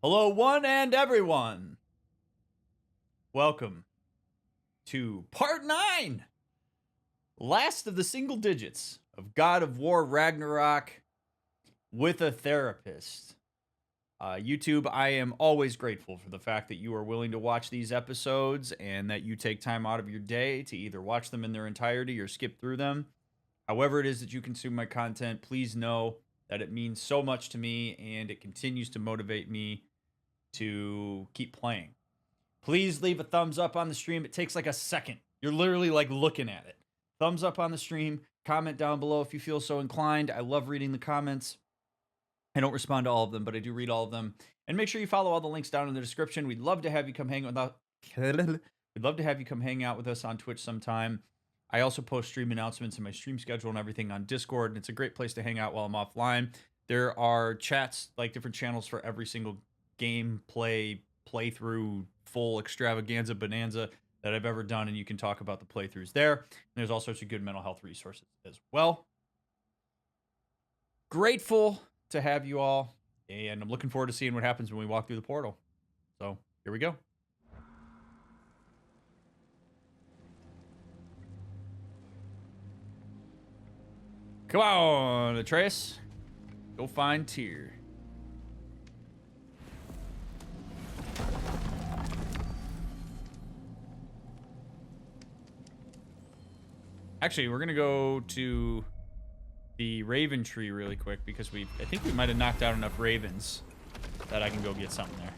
Hello, one and everyone. Welcome to part 9, last of the single digits of God of War Ragnarök with a therapist. YouTube, I am always grateful for the fact that you are willing to watch these episodes and that you take time out of your day to either watch them in their entirety or skip through them. However it is that you consume my content, please know that it means so much to me and it continues to motivate me to keep playing. Please leave a thumbs up on the stream. It takes like a second. You're literally like looking at it. Thumbs up on the stream. Comment down below if you feel so inclined. I love reading the comments. I don't respond to all of them, but I do read all of them. And make sure you follow all the links down in the description. We'd love to have you come hang out. We'd love to have you come hang out with us on Twitch sometime. I also post stream announcements and my stream schedule and everything on Discord, and it's a great place to hang out while I'm offline. There are chats, like different channels for every single gameplay, playthrough, full extravaganza bonanza that I've ever done, and you can talk about the playthroughs there. And there's all sorts of good mental health resources as well. Grateful to have you all, and I'm looking forward to seeing what happens when we walk through the portal. So here we go. Come on, Atreus. Go find Tyr. Actually, we're gonna go to the Raven Tree really quick because I think we might have knocked out enough ravens that I can go get something there.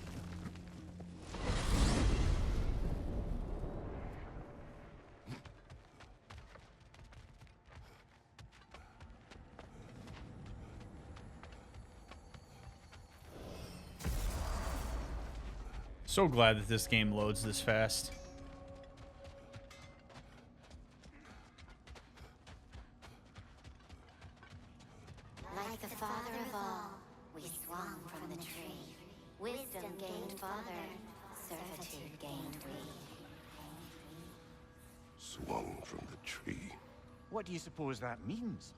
So glad that this game loads this fast. Like the father of all, we swung from the tree. Wisdom gained father, servitude gained we. Swung from the tree. What do you suppose that means?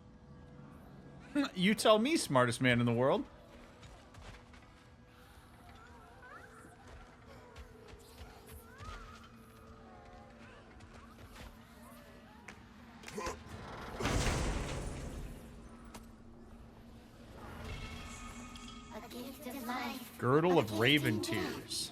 You tell me, smartest man in the world. A gift of life. Girdle of Raven Tears.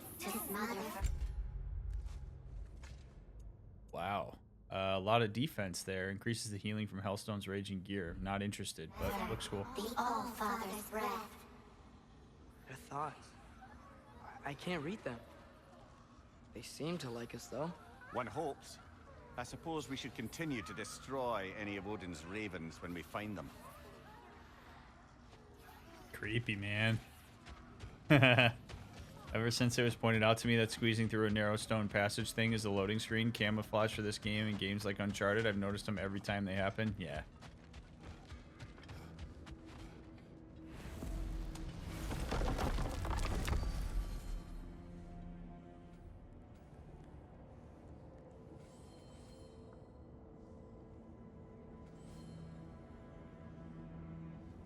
Wow. A lot of defense there. Increases the healing from Hellstone's Raging Gear. Not interested, but looks cool. The All-Father's breath. Their thoughts. I can't read them. They seem to like us, though. One hopes. I suppose we should continue to destroy any of Odin's ravens when we find them. Creepy, man. Ever since it was pointed out to me that squeezing through a narrow stone passage thing is a loading screen camouflage for this game in games like Uncharted, I've noticed them every time they happen. Yeah.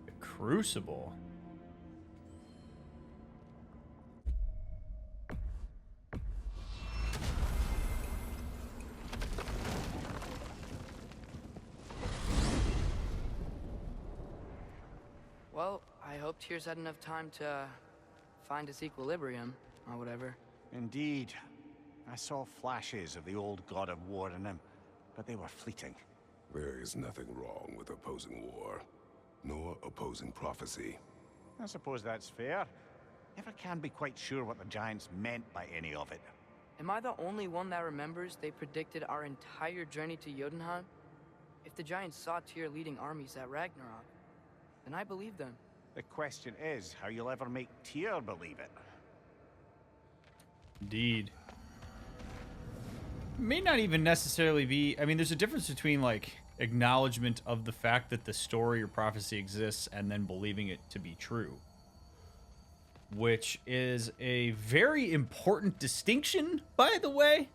The Crucible. Well, I hope Tyr's had enough time to find his equilibrium, or whatever. Indeed. I saw flashes of the old God of War in him, but they were fleeting. There is nothing wrong with opposing war, nor opposing prophecy. I suppose that's fair. Never can be quite sure what the Giants meant by any of it. Am I the only one that remembers they predicted our entire journey to Jotunheim? If the Giants saw Tyr leading armies at Ragnarok, then I believe them. The question is how you'll ever make Tyr believe it. Indeed. May not even necessarily be... I mean, there's a difference between, like, acknowledgement of the fact that the story or prophecy exists and then believing it to be true. Which is a very important distinction, by the way.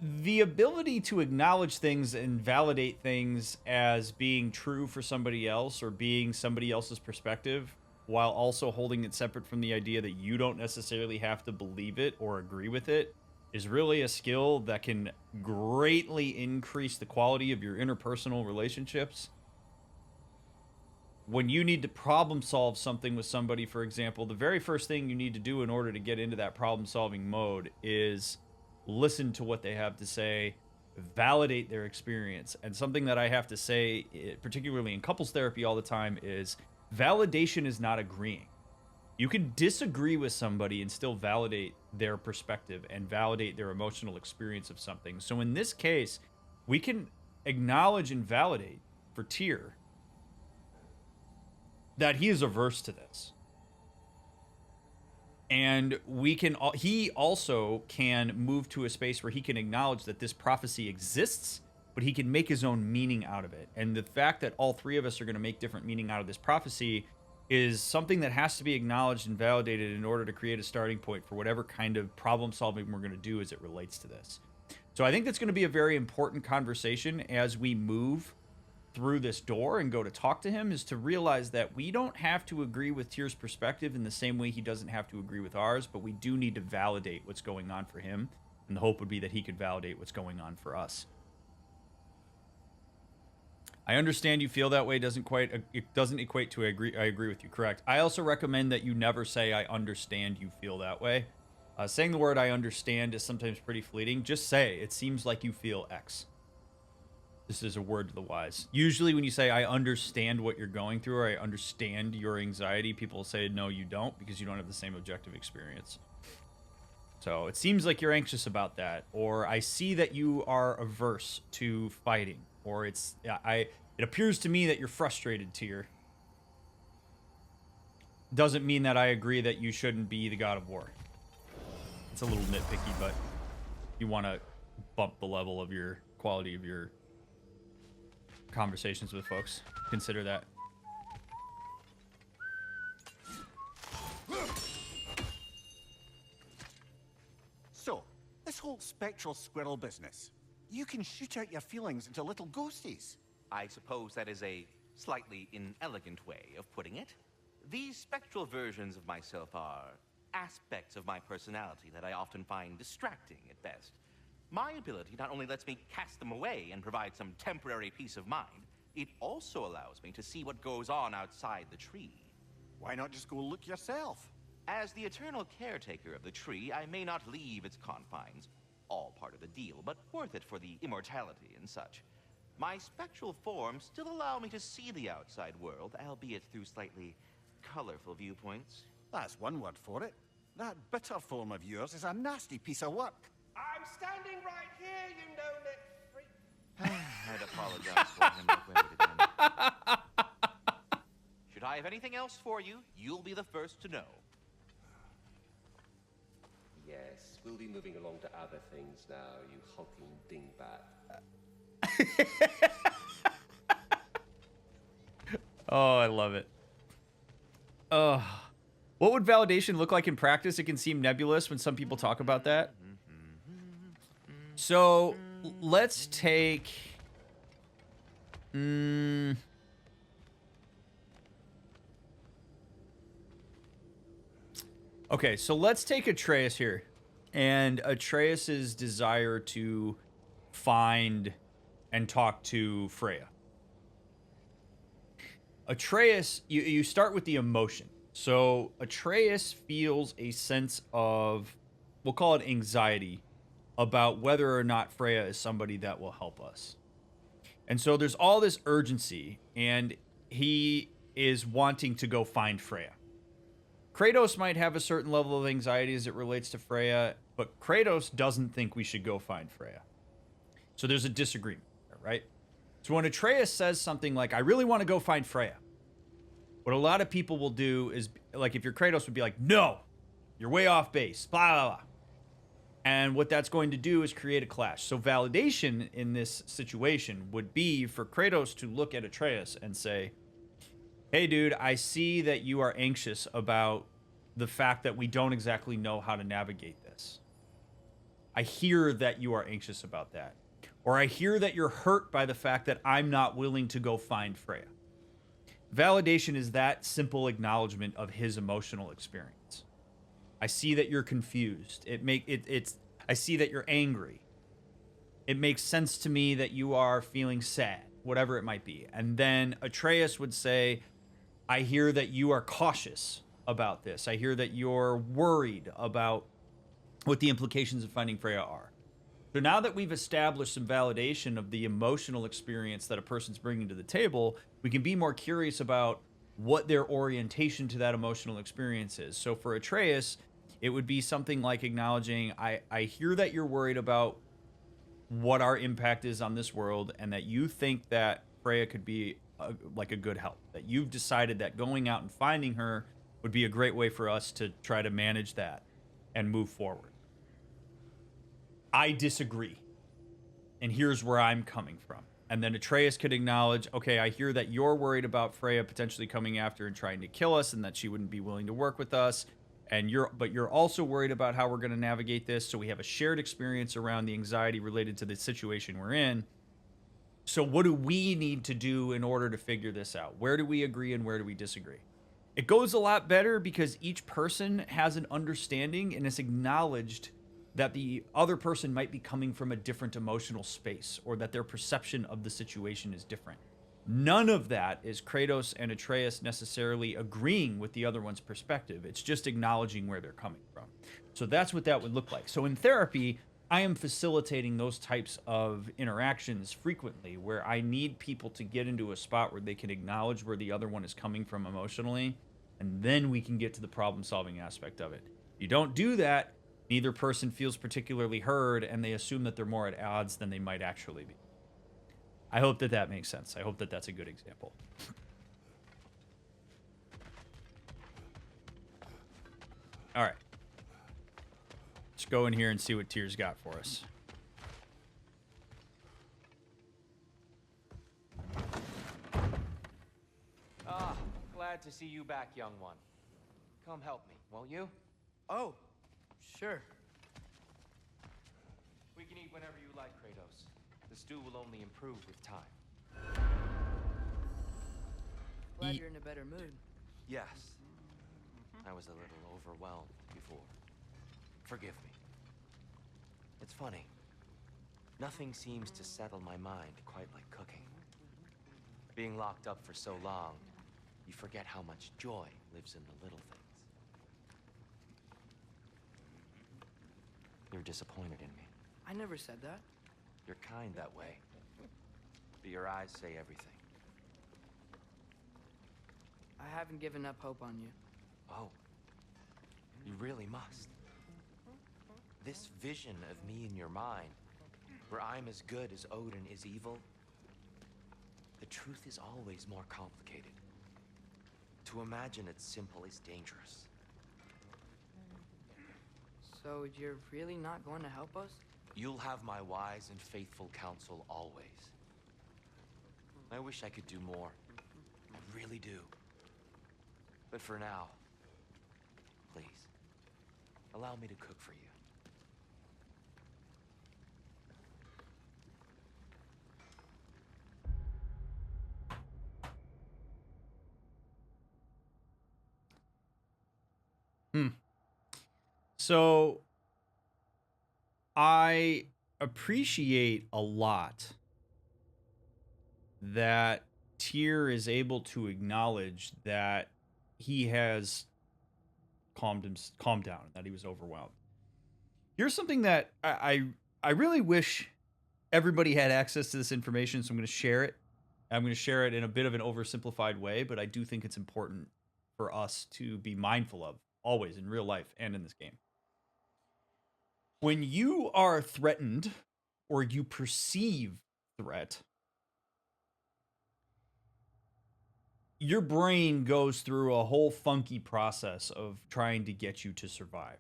The ability to acknowledge things and validate things as being true for somebody else or being somebody else's perspective while also holding it separate from the idea that you don't necessarily have to believe it or agree with it, is really a skill that can greatly increase the quality of your interpersonal relationships. When you need to problem solve something with somebody, for example, the very first thing you need to do in order to get into that problem solving mode is listen to what they have to say, validate their experience. And something that I have to say, particularly in couples therapy all the time, is validation is not agreeing. You can disagree with somebody and still validate their perspective and validate their emotional experience of something. So in this case, we can acknowledge and validate for Tyr that he is averse to this. And he also can move to a space where he can acknowledge that this prophecy exists, but he can make his own meaning out of it. And the fact that all three of us are going to make different meaning out of this prophecy is something that has to be acknowledged and validated in order to create a starting point for whatever kind of problem solving we're going to do as it relates to this. So I think that's going to be a very important conversation as we move through this door and go to talk to him, is to realize that we don't have to agree with Tyr's perspective in the same way he doesn't have to agree with ours, but we do need to validate what's going on for him. And the hope would be that he could validate what's going on for us. I understand you feel that way. It doesn't equate to I agree with you. Correct. I also recommend that you never say I understand you feel that way. Saying the word I understand is sometimes pretty fleeting. Just say it seems like you feel X. This is a word to the wise. Usually when you say I understand what you're going through or I understand your anxiety, people say no, you don't, because you don't have the same objective experience. So it seems like you're anxious about that, or I see that you are averse to fighting, or it appears to me that you're frustrated, Tyr. Doesn't mean that I agree that you shouldn't be the God of War. It's a little nitpicky, but you want to bump the level of your quality of your conversations with folks. Consider that. So, this whole spectral squirrel business, you can shoot out your feelings into little ghosties. I suppose that is a slightly inelegant way of putting it. These spectral versions of myself are aspects of my personality that I often find distracting at best. My ability not only lets me cast them away and provide some temporary peace of mind, it also allows me to see what goes on outside the tree. Why not just go look yourself? As the eternal caretaker of the tree, I may not leave its confines, all part of the deal, but worth it for the immortality and such. My spectral forms still allow me to see the outside world, albeit through slightly colorful viewpoints. That's one word for it. That bitter form of yours is a nasty piece of work. I'm standing right here, you no-net freak. I'd apologize for him if I went again. Should I have anything else for you, you'll be the first to know. Yes, we'll be moving along to other things now, you hulking dingbat. Oh, I love it. What would validation look like in practice? It can seem nebulous when some people talk about that. So let's take... Okay, so let's take Atreus here. And Atreus's desire to find and talk to Freya. Atreus, you start with the emotion. So Atreus feels a sense of, we'll call it anxiety, about whether or not Freya is somebody that will help us. And so there's all this urgency, and he is wanting to go find Freya. Kratos might have a certain level of anxiety as it relates to Freya, but Kratos doesn't think we should go find Freya. So there's a disagreement there, right? So when Atreus says something like, I really want to go find Freya, what a lot of people will do is, like, if you're Kratos, would be like, no, you're way off base, blah, blah, blah. And what that's going to do is create a clash. So validation in this situation would be for Kratos to look at Atreus and say, hey, dude, I see that you are anxious about the fact that we don't exactly know how to navigate this. I hear that you are anxious about that. Or I hear that you're hurt by the fact that I'm not willing to go find Freya. Validation is that simple acknowledgement of his emotional experience. I see that you're confused. I see that you're angry. It makes sense to me that you are feeling sad, whatever it might be. And then Atreus would say, I hear that you are cautious about this. I hear that you're worried about what the implications of finding Freya are. So now that we've established some validation of the emotional experience that a person's bringing to the table, we can be more curious about what their orientation to that emotional experience is. So for Atreus, it would be something like acknowledging, I hear that you're worried about what our impact is on this world, and that you think that Freya could be like a good help. That you've decided that going out and finding her would be a great way for us to try to manage that and move forward. I disagree, and here's where I'm coming from. And then Atreus could acknowledge, okay, I hear that you're worried about Freya potentially coming after and trying to kill us, and that she wouldn't be willing to work with us. But you're also worried about how we're going to navigate this. So we have a shared experience around the anxiety related to the situation we're in. So what do we need to do in order to figure this out? Where do we agree and where do we disagree? It goes a lot better because each person has an understanding and is acknowledged that the other person might be coming from a different emotional space, or that their perception of the situation is different. None of that is Kratos and Atreus necessarily agreeing with the other one's perspective. It's just acknowledging where they're coming from. So that's what that would look like. So in therapy, I am facilitating those types of interactions frequently, where I need people to get into a spot where they can acknowledge where the other one is coming from emotionally, and then we can get to the problem-solving aspect of it. If you don't do that, neither person feels particularly heard, and they assume that they're more at odds than they might actually be. I hope that that makes sense. I hope that that's a good example. All right. Let's go in here and see what Tyr's got for us. Ah, glad to see you back, young one. Come help me, won't you? Oh, sure. We can eat whenever you like, Kratos. The stew will only improve with time. Glad you're in a better mood. Yes. I was a little overwhelmed before. Forgive me. It's funny. Nothing seems to settle my mind quite like cooking. Being locked up for so long, you forget how much joy lives in the little things. You're disappointed in me. I never said that. You're kind that way. But your eyes say everything. I haven't given up hope on you. Oh. You really must. This vision of me in your mind, where I'm as good as Odin is evil, the truth is always more complicated. To imagine it's simple is dangerous. So you're really not going to help us? You'll have my wise and faithful counsel always. I wish I could do more. I really do. But for now, please, allow me to cook for you. So I appreciate a lot that Tyr is able to acknowledge that he has calmed down, that he was overwhelmed. Here's something that I really wish everybody had access to this information, so I'm going to share it. I'm going to share it in a bit of an oversimplified way, but I do think it's important for us to be mindful of always in real life and in this game. When you are threatened or you perceive threat, your brain goes through a whole funky process of trying to get you to survive.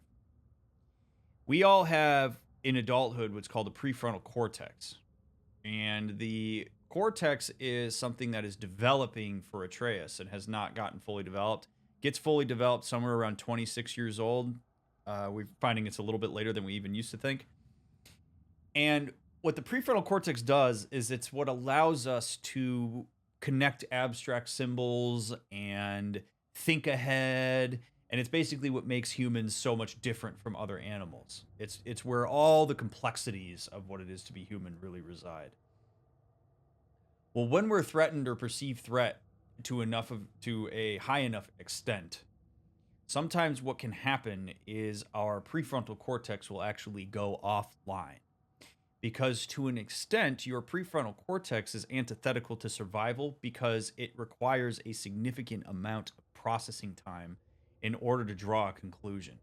We all have in adulthood what's called the prefrontal cortex. And the cortex is something that is developing for Atreus and has not gotten fully developed. Gets fully developed somewhere around 26 years old. We're finding it's a little bit later than we even used to think. And what the prefrontal cortex does is it's what allows us to connect abstract symbols and think ahead. And it's basically what makes humans so much different from other animals. It's where all the complexities of what it is to be human really reside. Well, when we're threatened or perceived threat to a high enough extent, sometimes what can happen is our prefrontal cortex will actually go offline. Because to an extent, your prefrontal cortex is antithetical to survival because it requires a significant amount of processing time in order to draw a conclusion.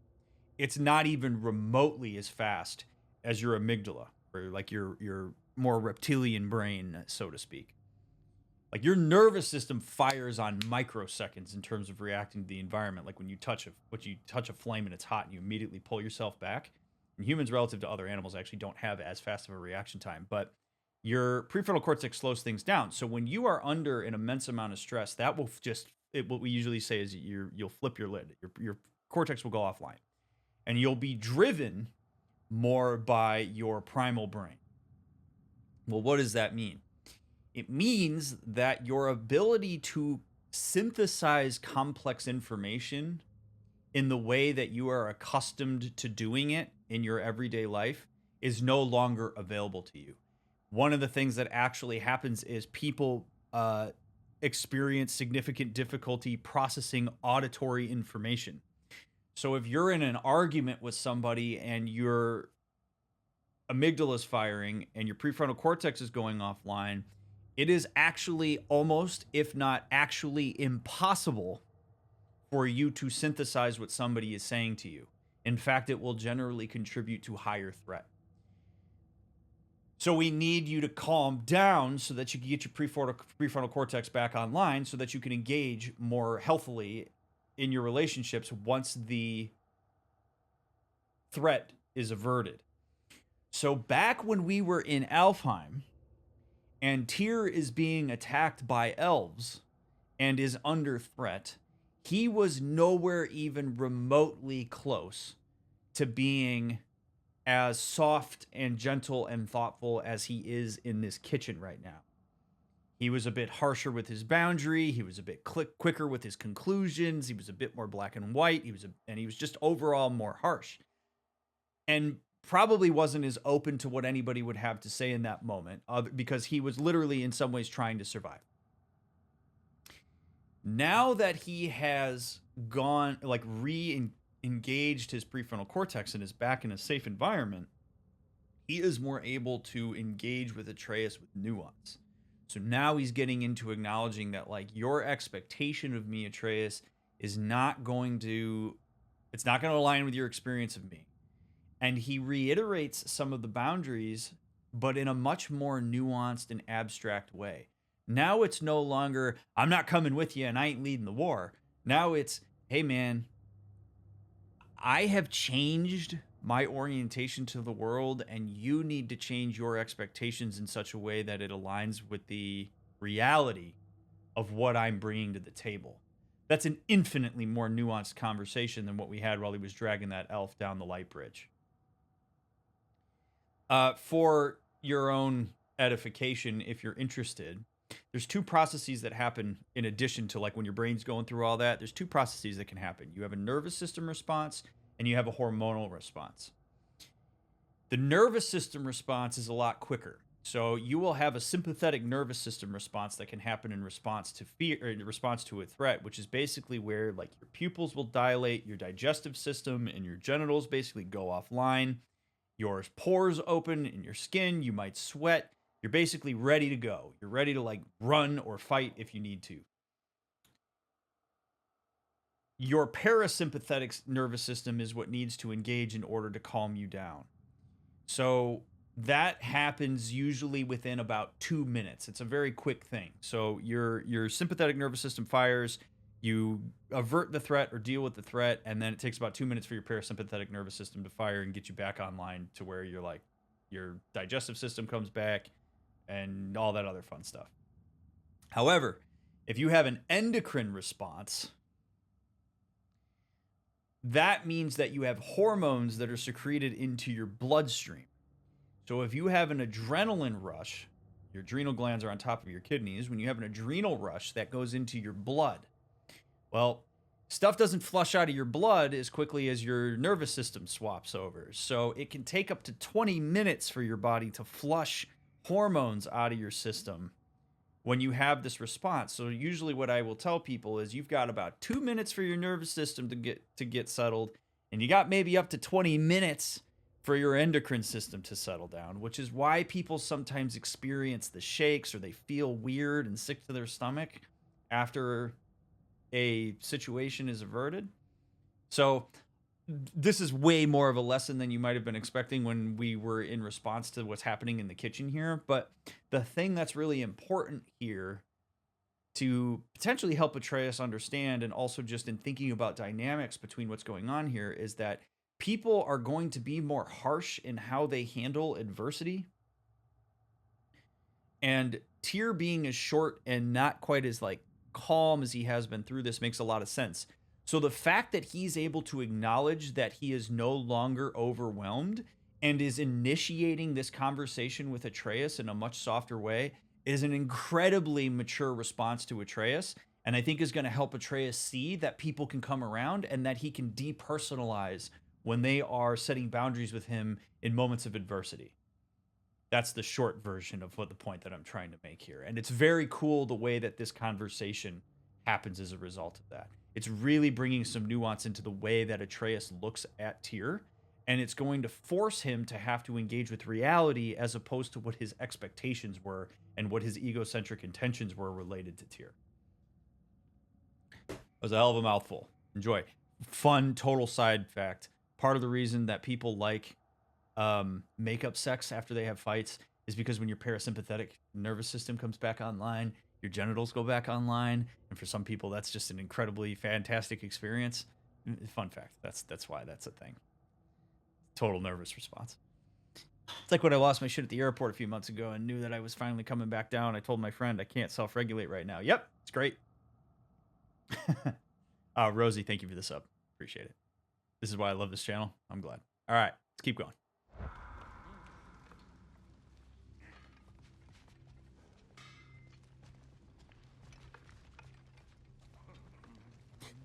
It's not even remotely as fast as your amygdala, or like your more reptilian brain, so to speak. Like your nervous system fires on microseconds in terms of reacting to the environment. Like when you touch a flame and it's hot and you immediately pull yourself back. And humans, relative to other animals, actually don't have as fast of a reaction time. But your prefrontal cortex slows things down. So when you are under an immense amount of stress, that will what we usually say is you'll flip your lid. Your cortex will go offline, and you'll be driven more by your primal brain. Well, what does that mean? It means that your ability to synthesize complex information in the way that you are accustomed to doing it in your everyday life is no longer available to you. One of the things that actually happens is people experience significant difficulty processing auditory information. So if you're in an argument with somebody and your amygdala is firing and your prefrontal cortex is going offline, it is actually almost, if not actually, impossible for you to synthesize what somebody is saying to you. In fact, it will generally contribute to higher threat. So we need you to calm down so that you can get your prefrontal cortex back online so that you can engage more healthily in your relationships once the threat is averted. So back when we were in Alfheim, and Tyr is being attacked by elves and is under threat, he was nowhere even remotely close to being as soft and gentle and thoughtful as he is in this kitchen right now. He was a bit harsher with his boundary. He was a bit quicker with his conclusions. He was a bit more black and white. He was just overall more harsh. And probably wasn't as open to what anybody would have to say in that moment because he was literally in some ways trying to survive. Now that he has gone, like re-engaged his prefrontal cortex and is back in a safe environment, he is more able to engage with Atreus with nuance. So now he's getting into acknowledging that, like, your expectation of me, Atreus, is not going to align with your experience of me. And he reiterates some of the boundaries, but in a much more nuanced and abstract way. Now it's no longer, I'm not coming with you and I ain't leading the war. Now it's, hey man, I have changed my orientation to the world and you need to change your expectations in such a way that it aligns with the reality of what I'm bringing to the table. That's an infinitely more nuanced conversation than what we had while he was dragging that elf down the light bridge. For your own edification, if you're interested, there's two processes that happen in addition to, like, when your brain's going through all that. There's two processes that can happen. You have a nervous system response and you have a hormonal response. The nervous system response is a lot quicker. So you will have a sympathetic nervous system response that can happen in response to fear, or in response to a threat, which is basically where, like, your pupils will dilate, your digestive system and your genitals basically go offline. Your pores open in your skin, you might sweat. You're basically ready to go. You're ready to, like, run or fight if you need to. Your parasympathetic nervous system is what needs to engage in order to calm you down. So that happens usually within about 2 minutes. It's a very quick thing. So your sympathetic nervous system fires, you avert the threat or deal with the threat, and then it takes about 2 minutes for your parasympathetic nervous system to fire and get you back online to where you're, like, your digestive system comes back and all that other fun stuff. However, if you have an endocrine response, that means that you have hormones that are secreted into your bloodstream. So if you have an adrenaline rush, Your adrenal glands are on top of your kidneys. When you have an adrenal rush, that goes into your blood. Well, stuff doesn't flush out of your blood as quickly as your nervous system swaps over. So it can take up to 20 minutes for your body to flush hormones out of your system when you have this response. So usually what I will tell people is you've got about 2 minutes for your nervous system to get settled, and you got maybe up to 20 minutes for your endocrine system to settle down, which is why people sometimes experience the shakes or they feel weird and sick to their stomach after a situation is averted. So this is way more of a lesson than you might have been expecting when we were in response to what's happening in the kitchen here. But the thing that's really important here to potentially help Atreus understand, and also just in thinking about dynamics between what's going on here, is that people are going to be more harsh in how they handle adversity. And Tyr being as short and not quite as like calm as he has been through this makes a lot of sense. So the fact that he's able to acknowledge that he is no longer overwhelmed and is initiating this conversation with Atreus in a much softer way is an incredibly mature response to Atreus, and I think is going to help Atreus see that people can come around and that he can depersonalize when they are setting boundaries with him in moments of adversity. That's the short version of what the point that I'm trying to make here. And it's very cool the way that this conversation happens as a result of that. It's really bringing some nuance into the way that Atreus looks at Tyr, and it's going to force him to have to engage with reality as opposed to what his expectations were and what his egocentric intentions were related to Tyr. That was a hell of a mouthful. Enjoy. Fun, total side fact. Part of the reason that people like makeup sex after they have fights is because when your parasympathetic nervous system comes back online, your genitals go back online, and for some people that's just an incredibly fantastic experience. Fun fact. That's why that's a thing. Total nervous response. It's like when I lost my shit at the airport a few months ago and knew that I was finally coming back down. I told my friend I can't self-regulate right now. Yep, it's great. Rosie, thank you for the sub. Appreciate it. This is why I love this channel. I'm glad. All right, let's keep going.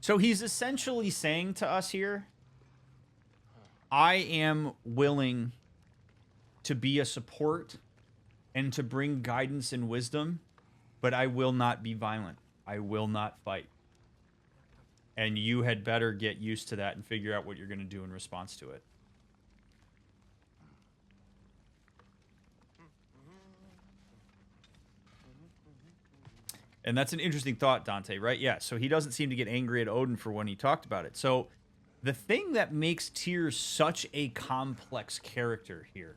So he's essentially saying to us here, I am willing to be a support and to bring guidance and wisdom, but I will not be violent. I will not fight. And you had better get used to that and figure out what you're going to do in response to it. And that's an interesting thought, Dante, right? Yeah, so he doesn't seem to get angry at Odin for when he talked about it. So the thing that makes Tyr such a complex character here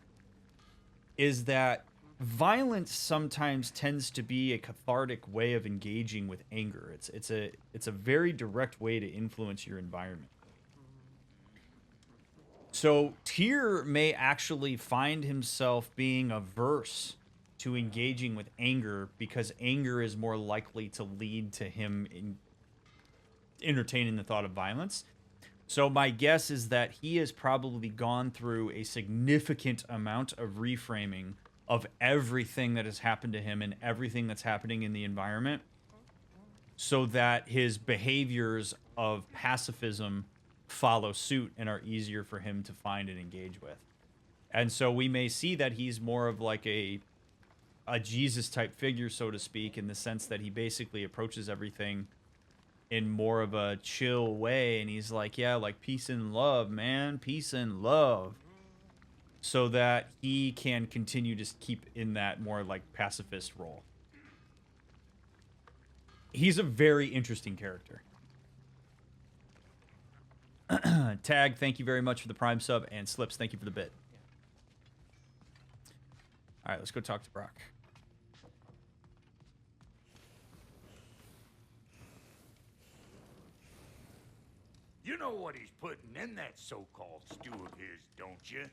is that violence sometimes tends to be a cathartic way of engaging with anger. It's a very direct way to influence your environment. So Tyr may actually find himself being averse to engaging with anger because anger is more likely to lead to him in entertaining the thought of violence. So my guess is that he has probably gone through a significant amount of reframing of everything that has happened to him and everything that's happening in the environment so that his behaviors of pacifism follow suit and are easier for him to find and engage with. And so we may see that he's more of like a Jesus type figure, so to speak, in the sense that he basically approaches everything in more of a chill way. And he's like, yeah, like peace and love, man, peace and love. So that he can continue to keep in that more like pacifist role. He's a very interesting character. Tag, thank you very much for the Prime sub, and Slips, thank you for the bit. All right, let's go talk to Brock. You know what he's putting in that so-called stew of his, don't you?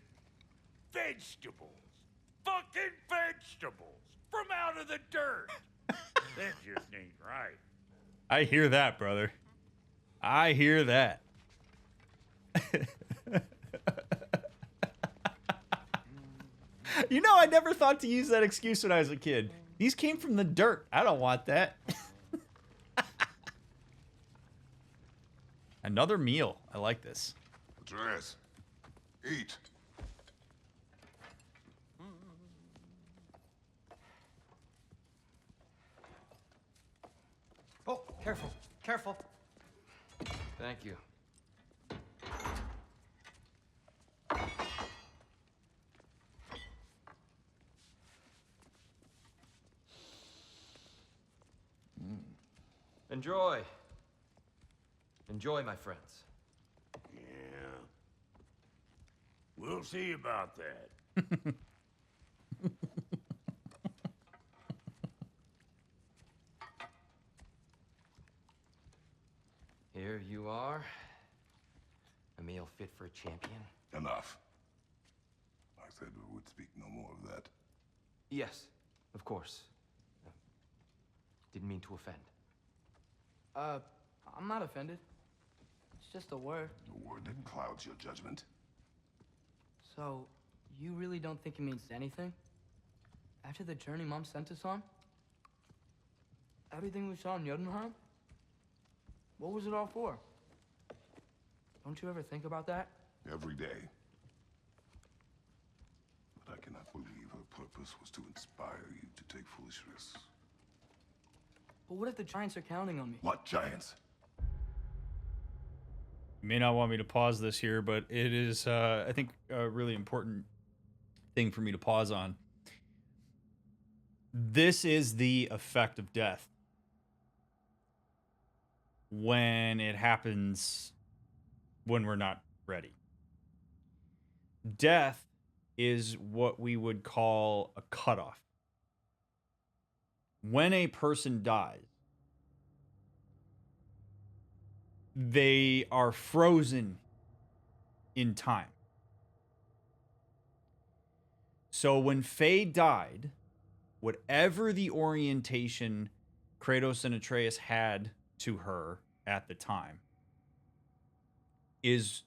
Vegetables. Fucking vegetables. From out of the dirt. That just ain't right. I hear that, brother. I hear that. You know, I never thought to use that excuse when I was a kid. These came from the dirt. I don't want that. Another meal. I like this. Atreus, eat. Oh, careful, careful. Thank you. Enjoy. Enjoy, my friends. Yeah. We'll see about that. Here you are. A meal fit for a champion. Enough. I said we would speak no more of that. Yes, of course. Didn't mean to offend. I'm not offended. It's just a word. A word that clouds your judgment. So, you really don't think it means anything? After the journey Mom sent us on? Everything we saw in Jotunheim? What was it all for? Don't you ever think about that? Every day. But I cannot believe her purpose was to inspire you to take foolish risks. But what if the giants are counting on me? What giants? You may not want me to pause this here, but it is, I think, a really important thing for me to pause on. This is the effect of death. When it happens when we're not ready. Death is what we would call a cutoff. When a person dies, they are frozen in time. So when Faye died, whatever the orientation Kratos and Atreus had to her at the time is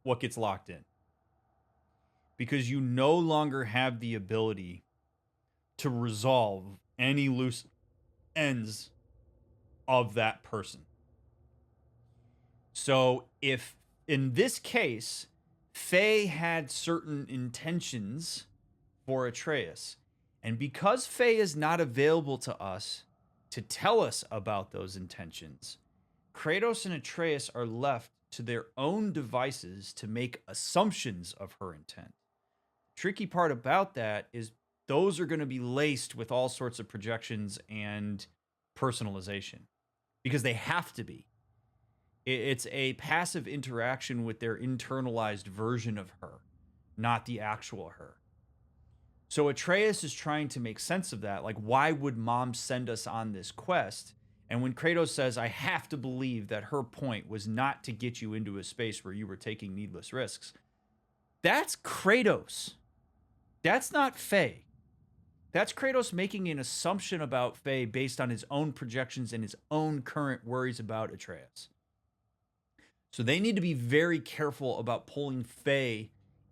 what gets locked in. Because you no longer have the ability to resolve any loose ends of that person. So if in this case, Faye had certain intentions for Atreus, and because Faye is not available to us to tell us about those intentions, Kratos and Atreus are left to their own devices to make assumptions of her intent. The tricky part about that is those are going to be laced with all sorts of projections and personalization because they have to be. It's a passive interaction with their internalized version of her, not the actual her. So Atreus is trying to make sense of that. Like, why would Mom send us on this quest? And when Kratos says, I have to believe that her point was not to get you into a space where you were taking needless risks, that's Kratos. That's not Faye. That's Kratos making an assumption about Faye based on his own projections and his own current worries about Atreus. So they need to be very careful about pulling Faye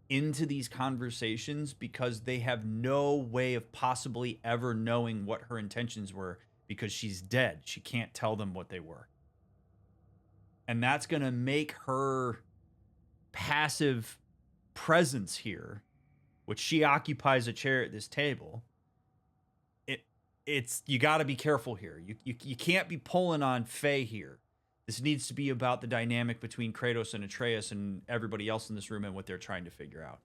into these conversations because they have no way of possibly ever knowing what her intentions were because she's dead. She can't tell them what they were. And that's going to make her passive presence here, which she occupies a chair at this table. It's you got to be careful here. You can't be pulling on Faye here. This needs to be about the dynamic between Kratos and Atreus and everybody else in this room and what they're trying to figure out.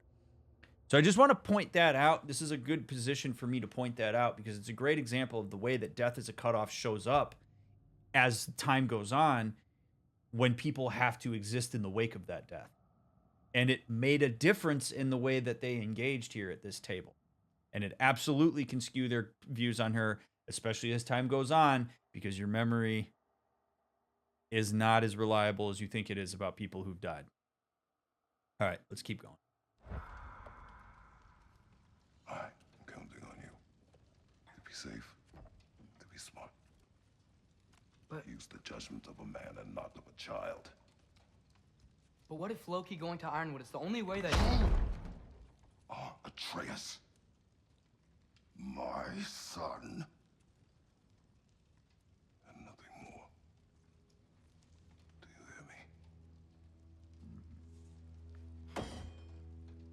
So I just want to point that out. This is a good position for me to point that out because it's a great example of the way that death as a cutoff shows up as time goes on when people have to exist in the wake of that death. And it made a difference in the way that they engaged here at this table. And it absolutely can skew their views on her, especially as time goes on, because your memory is not as reliable as you think it is about people who've died. All right, let's keep going. I'm counting on you. To be safe, to be smart. But use the judgment of a man and not of a child. But what if Loki going to Ironwood is the only way that... Are Atreus. My son. And nothing more. Do you hear me?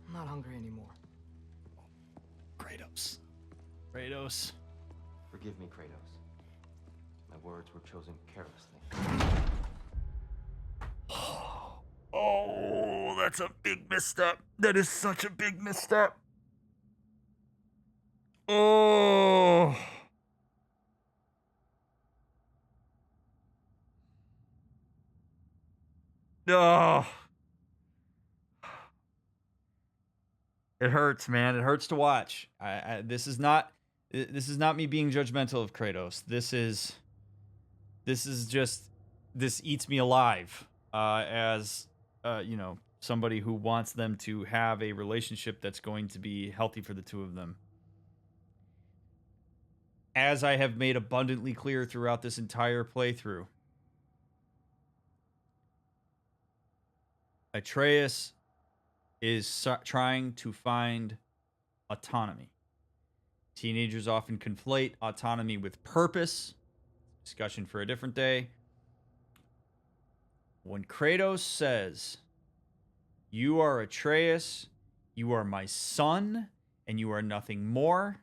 I'm not hungry anymore. Kratos. Kratos. Forgive me, Kratos. My words were chosen carelessly. Oh, that's a big misstep. That is such a big misstep. Oh. Oh. It hurts, man. It hurts to watch. This is not me being judgmental of Kratos. This eats me alive. As somebody who wants them to have a relationship that's going to be healthy for the two of them. As I have made abundantly clear throughout this entire playthrough, Atreus is trying to find autonomy. Teenagers often conflate autonomy with purpose. Discussion for a different day. When Kratos says, "You are Atreus, you are my son, and you are nothing more,"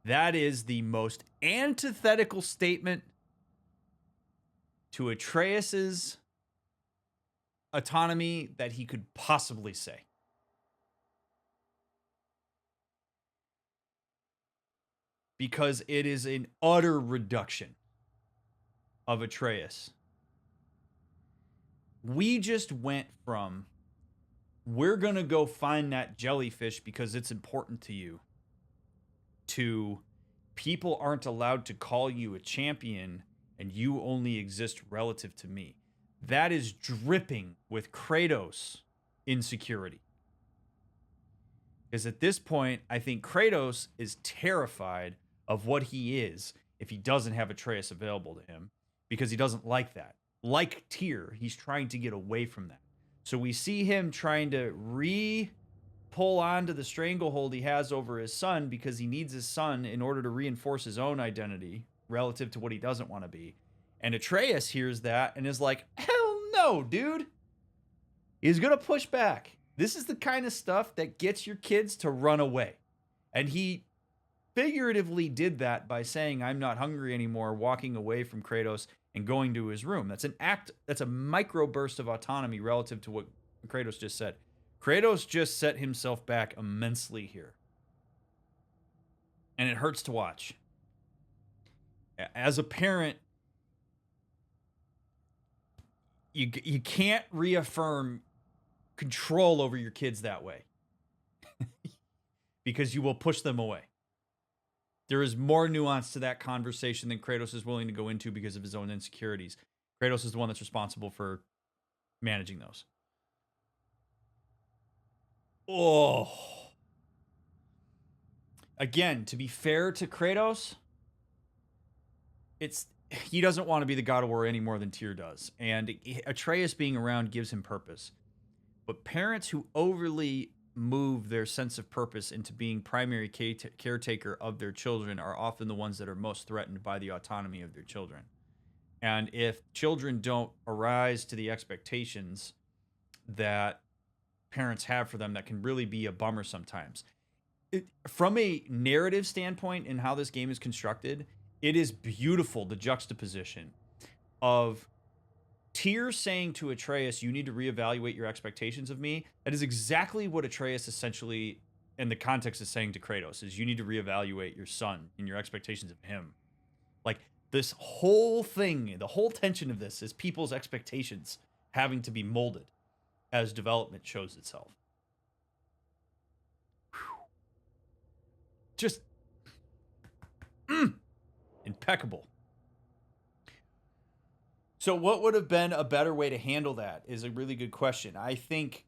that is the most antithetical statement to Atreus's autonomy that he could possibly say. Because it is an utter reduction of Atreus. We just went from, we're going to go find that jellyfish because it's important to you, to people aren't allowed to call you a champion and you only exist relative to me. That is dripping with Kratos insecurity. Because at this point, I think Kratos is terrified of what he is if he doesn't have Atreus available to him, because he doesn't like that. Like Tyr, he's trying to get away from that. So we see him trying to pull onto the stranglehold he has over his son because he needs his son in order to reinforce his own identity relative to what he doesn't want to be. And Atreus hears that and is like, hell no, dude. He's going to push back. This is the kind of stuff that gets your kids to run away. And he figuratively did that by saying, "I'm not hungry anymore," walking away from Kratos and going to his room. That's a microburst of autonomy relative to what Kratos just said. Kratos just set himself back immensely here. And it hurts to watch. As a parent, you can't reaffirm control over your kids that way. Because you will push them away. There is more nuance to that conversation than Kratos is willing to go into because of his own insecurities. Kratos is the one that's responsible for managing those. Oh. Again, to be fair to Kratos, he doesn't want to be the God of War any more than Tyr does. And Atreus being around gives him purpose. But parents who overly move their sense of purpose into being primary caretaker of their children are often the ones that are most threatened by the autonomy of their children. And if children don't arise to the expectations that parents have for them, that can really be a bummer sometimes. From a narrative standpoint and how this game is constructed, it is beautiful, the juxtaposition of Tyr saying to Atreus, "You need to reevaluate your expectations of me." That is exactly what Atreus essentially, in the context, is saying to Kratos, is you need to reevaluate your son and your expectations of him. Like, this whole thing, the whole tension of this is people's expectations having to be molded as development shows itself. Whew. Just impeccable. So what would have been a better way to handle that is a really good question. I think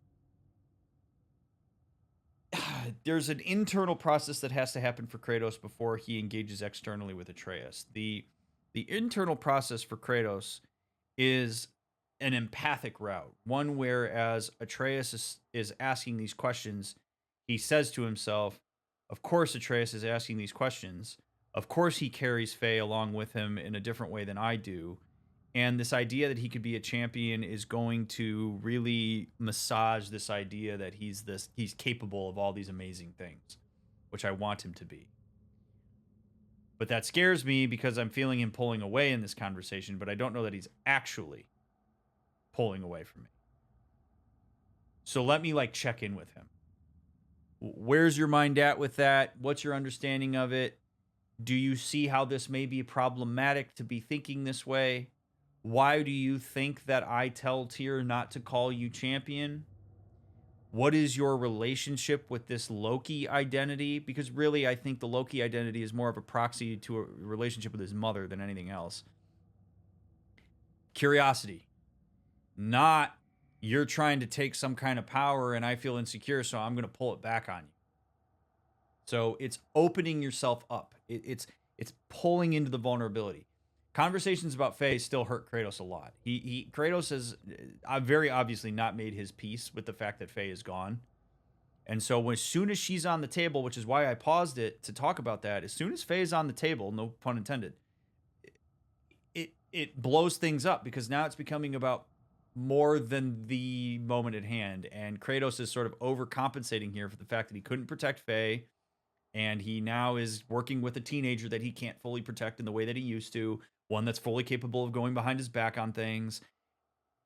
there's an internal process that has to happen for Kratos before he engages externally with Atreus. The internal process for Kratos is an empathic route, one where as Atreus is asking these questions, he says to himself, of course Atreus is asking these questions. Of course he carries Faye along with him in a different way than I do. And this idea that he could be a champion is going to really massage this idea that he's capable of all these amazing things, which I want him to be. But that scares me because I'm feeling him pulling away in this conversation, but I don't know that he's actually pulling away from me. So let me check in with him. Where's your mind at with that? What's your understanding of it? Do you see how this may be problematic to be thinking this way? Why do you think that I tell Tyr not to call you champion? What is your relationship with this Loki identity? Because really, I think the Loki identity is more of a proxy to a relationship with his mother than anything else. Curiosity. Not you're trying to take some kind of power and I feel insecure, so I'm going to pull it back on you. So it's opening yourself up. It's pulling into the vulnerability. Conversations about Faye still hurt Kratos a lot. Kratos has very obviously not made his peace with the fact that Faye is gone. And so as soon as she's on the table, which is why I paused it to talk about that, as soon as Faye is on the table, no pun intended, it blows things up because now it's becoming about more than the moment at hand. And Kratos is sort of overcompensating here for the fact that he couldn't protect Faye. And he now is working with a teenager that he can't fully protect in the way that he used to. One that's fully capable of going behind his back on things.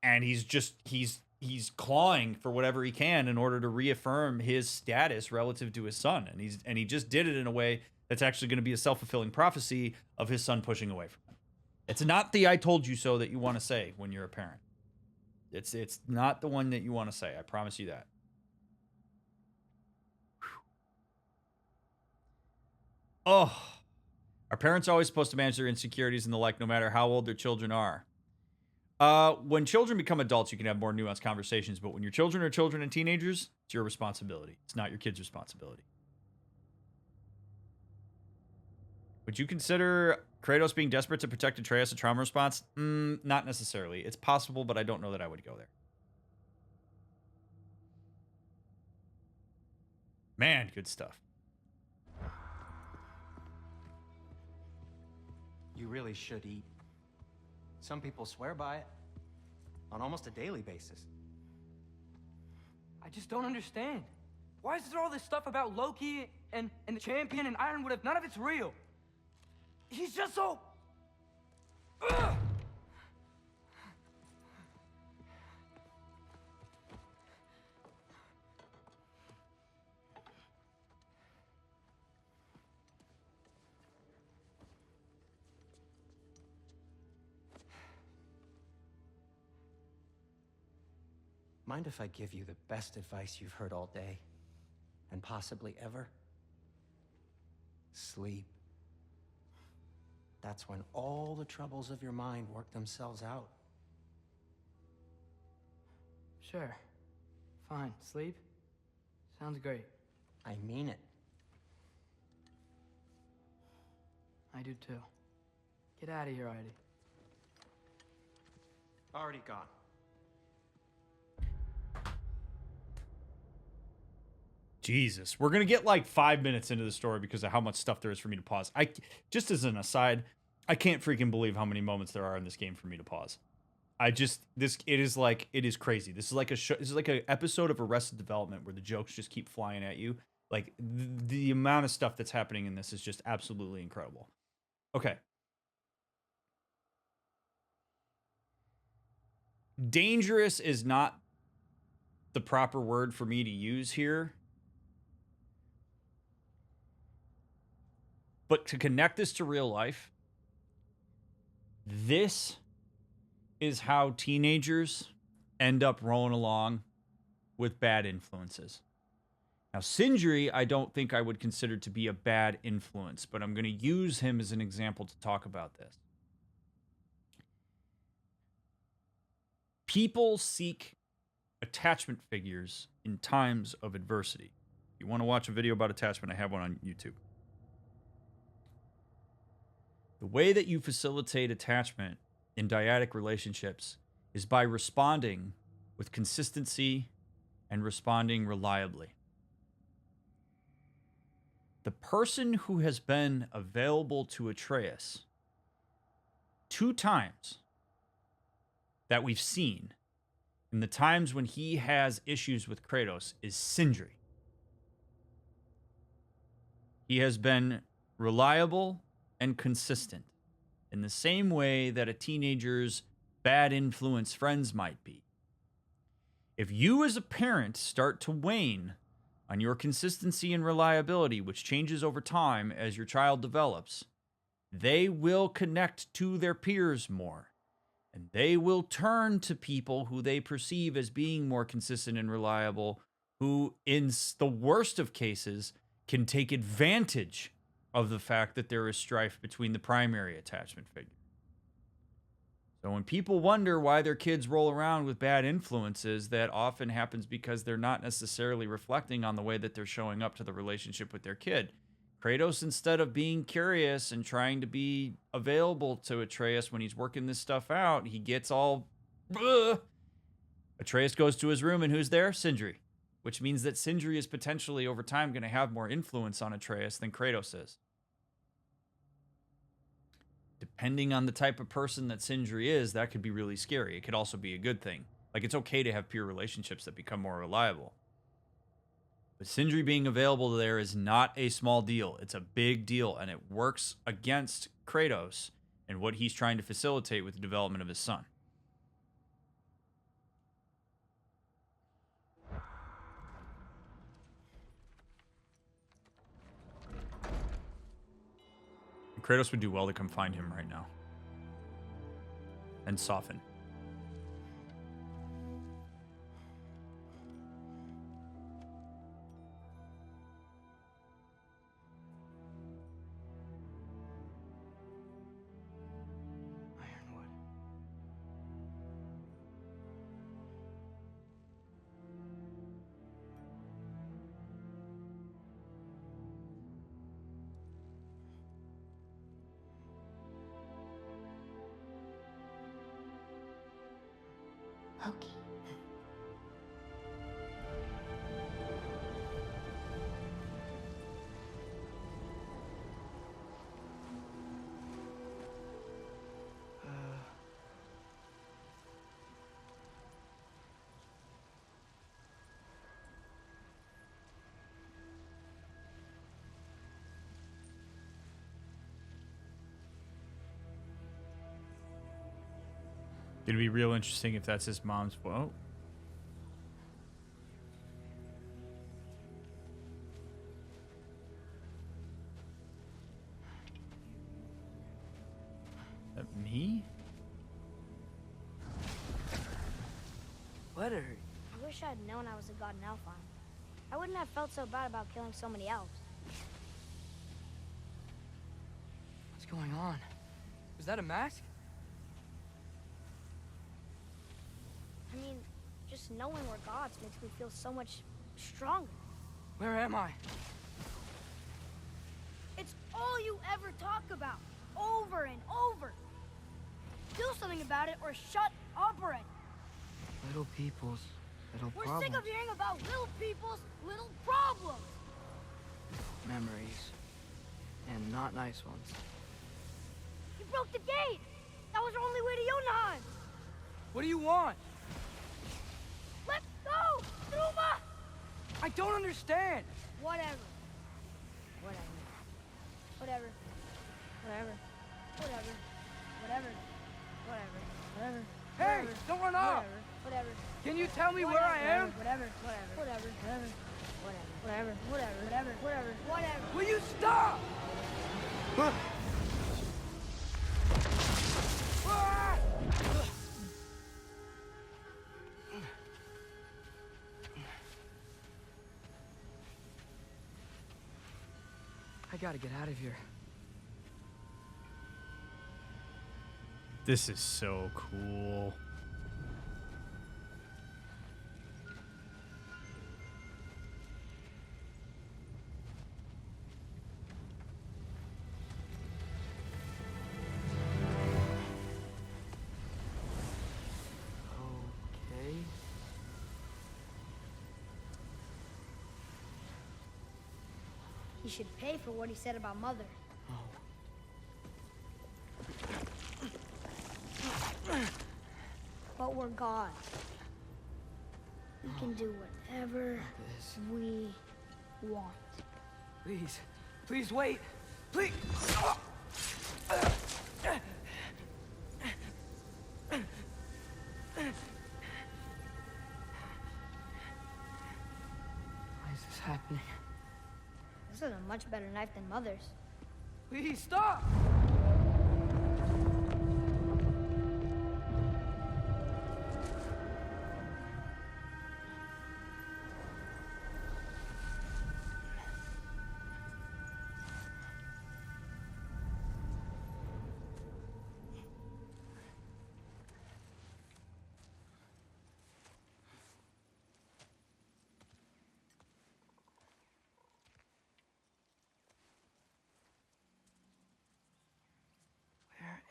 And he's clawing for whatever he can in order to reaffirm his status relative to his son. And he just did it in a way that's actually going to be a self-fulfilling prophecy of his son pushing away from him. It's not the I told you so that you want to say when you're a parent. It's not the one that you want to say. I promise you that. Oh, are parents always supposed to manage their insecurities and the like, no matter how old their children are? When children become adults, you can have more nuanced conversations, but when your children are children and teenagers, it's your responsibility. It's not your kid's responsibility. Would you consider Kratos being desperate to protect Atreus a trauma response? Not necessarily. It's possible, but I don't know that I would go there. Man, good stuff. You really should eat. Some people swear by it on almost a daily basis. I just don't understand. Why is there all this stuff about Loki and the champion and Ironwood if none of it's real? He's just so... Ugh! Mind if I give you the best advice you've heard all day, and possibly ever? Sleep. That's when all the troubles of your mind work themselves out. Sure. Fine. Sleep? Sounds great. I mean it. I do too. Get out of here already. Already gone. Jesus, we're gonna get like 5 minutes into the story because of how much stuff there is for me to pause. Just as an aside, I can't freaking believe how many moments there are in this game for me to pause. It is crazy. This is like this is like an episode of Arrested Development where the jokes just keep flying at you. Like the amount of stuff that's happening in this is just absolutely incredible. Okay. Dangerous is not the proper word for me to use here. But to connect this to real life, this is how teenagers end up rolling along with bad influences. Now, Sindri, I don't think I would consider to be a bad influence, but I'm going to use him as an example to talk about this. People seek attachment figures in times of adversity. If you want to watch a video about attachment, I have one on YouTube. The way that you facilitate attachment in dyadic relationships is by responding with consistency and responding reliably. the person who has been available to Atreus 2 times that we've seen in the times when he has issues with Kratos is Sindri. He has been reliable and consistent in the same way that a teenager's bad influence friends might be. If you as a parent start to wane on your consistency and reliability, which changes over time as your child develops, they will connect to their peers more. And they will turn to people who they perceive as being more consistent and reliable, who, in the worst of cases, can take advantage of the fact that there is strife between the primary attachment figure. So when people wonder why their kids roll around with bad influences, that often happens because they're not necessarily reflecting on the way that they're showing up to the relationship with their kid. Kratos, instead of being curious and trying to be available to Atreus when he's working this stuff out, he gets all... Ugh. Atreus goes to his room, and who's there? Sindri. Which means that Sindri is potentially, over time, going to have more influence on Atreus than Kratos is. Depending on the type of person that Sindri is, that could be really scary. It could also be a good thing. Like, it's okay to have peer relationships that become more reliable. But Sindri being available there is not a small deal. It's a big deal, and it works against Kratos and what he's trying to facilitate with the development of his son. And Kratos would do well to come find him right now. And soften. Loki. It'd be real interesting if that's his mom's fault. That me? What are you? I wish I had known I was a god in Alfheim. I wouldn't have felt so bad about killing so many elves. What's going on? Was that a mask? I mean, just knowing we're gods makes me feel so much stronger. Where am I? It's all you ever talk about, over and over. Do something about it or shut up already. Little people's little We're problems. sick of hearing about little people's little problems. Memories. And not nice ones. You broke the gate. That was our only way to Jotunheim. What do you want? Let's go, Numa! I don't understand. Whatever. Whatever. Whatever. Whatever. Whatever. Whatever. Whatever. Whatever. Hey, don't run off. Whatever. Can you tell me where I am? Whatever. Whatever. Whatever. Whatever. Whatever. Whatever. Whatever. Whatever. Whatever. Will you stop? I gotta get out of here. This is so cool. Okay. He should pay for what he said about Mother. But we're gods. We can do whatever we want. Please. Please wait. Please. Why is this happening? This is a much better knife than Mother's. Please stop!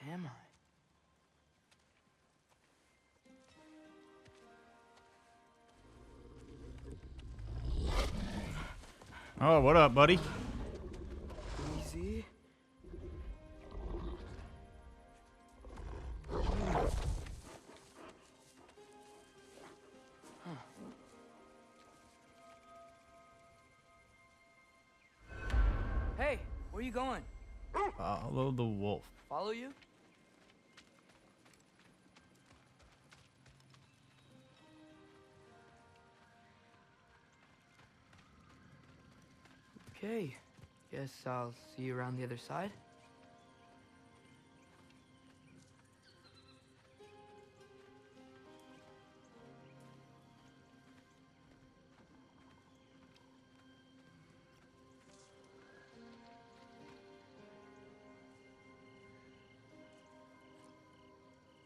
Where am I? Oh, what up, buddy? Easy. Hey, where you going? Follow the wolf. Follow you? Okay. Guess I'll see you around the other side.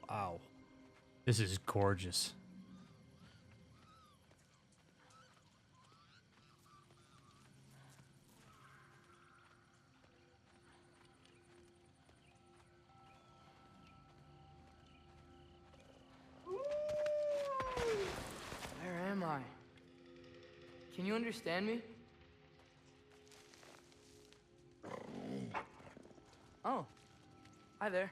Wow. This is gorgeous. Where am I? Can you understand me? Oh. Hi there.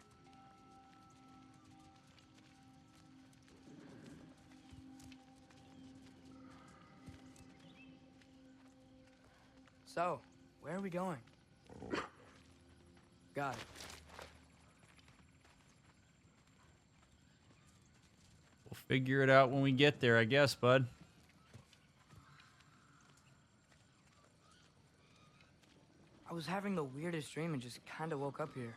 So, where are we going? Got it. We'll figure it out when we get there, I guess, bud. I was having the weirdest dream and just kind of woke up here.